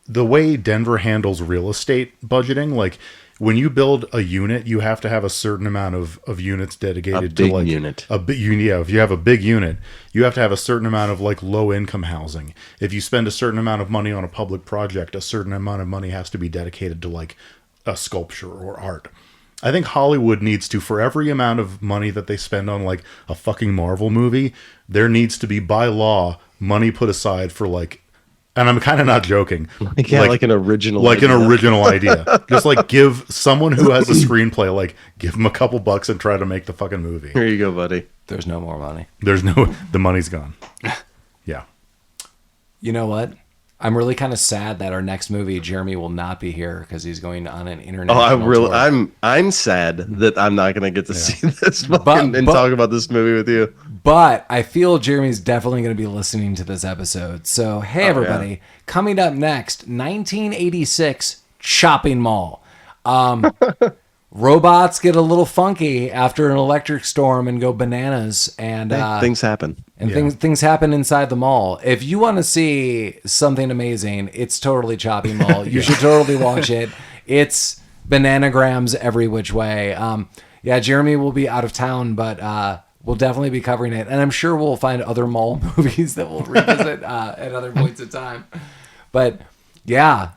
the way Denver handles real estate budgeting, like, when you build a unit, you have to have a certain amount of units dedicated to, like, unit. A big unit. Yeah, if you have a big unit, you have to have a certain amount of, like, low income housing. If you spend a certain amount of money on a public project, a certain amount of money has to be dedicated to, like, a sculpture or art. I think Hollywood needs to, for every amount of money that they spend on, like, a fucking Marvel movie, there needs to be, by law, money put aside for, like, and I'm kind of not joking. Like an original idea. Just, like, give someone who has a screenplay, like, give them a couple bucks and try to make the fucking movie. Here you go, buddy. There's no more money. The money's gone. Yeah. You know what? I'm really kind of sad that our next movie, Jeremy will not be here because he's going on an international tour. I'm sad that I'm not going to get to see this and talk about this movie with you. But I feel Jeremy's definitely going to be listening to this episode. So, hey, everybody. Coming up next, 1986 Shopping Mall. Robots get a little funky after an electric storm and go bananas. And things happen. And things happen inside the mall. If you want to see something amazing, it's totally Shopping Mall. You should totally watch it. It's bananagrams every which way. Jeremy will be out of town, but we'll definitely be covering it. And I'm sure we'll find other mall movies that we'll revisit at other points in time. But yeah,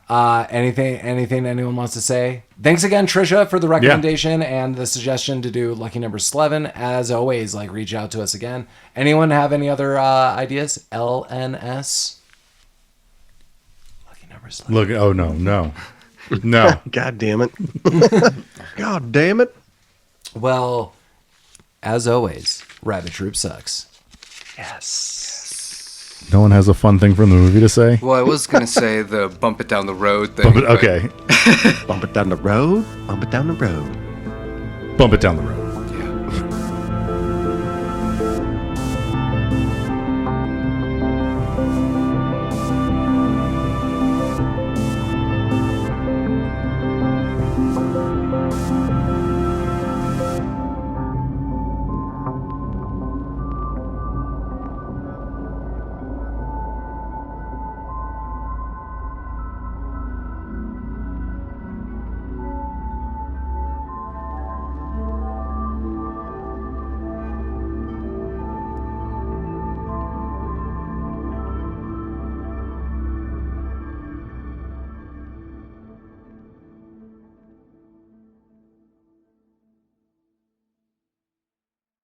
anything anyone wants to say? Thanks again, Trisha, for the recommendation and the suggestion to do Lucky Number Slevin. As always, like, reach out to us again. Anyone have any other ideas? LNS? Lucky Number Slevin. Look, oh no. God damn it. God damn it. Well, as always, Rabbit Troop sucks. Yes. No one has a fun thing from the movie to say? Well, I was going to say the bump it down the road thing. Okay. Bump it down the road. Bump it down the road. Bump it down the road.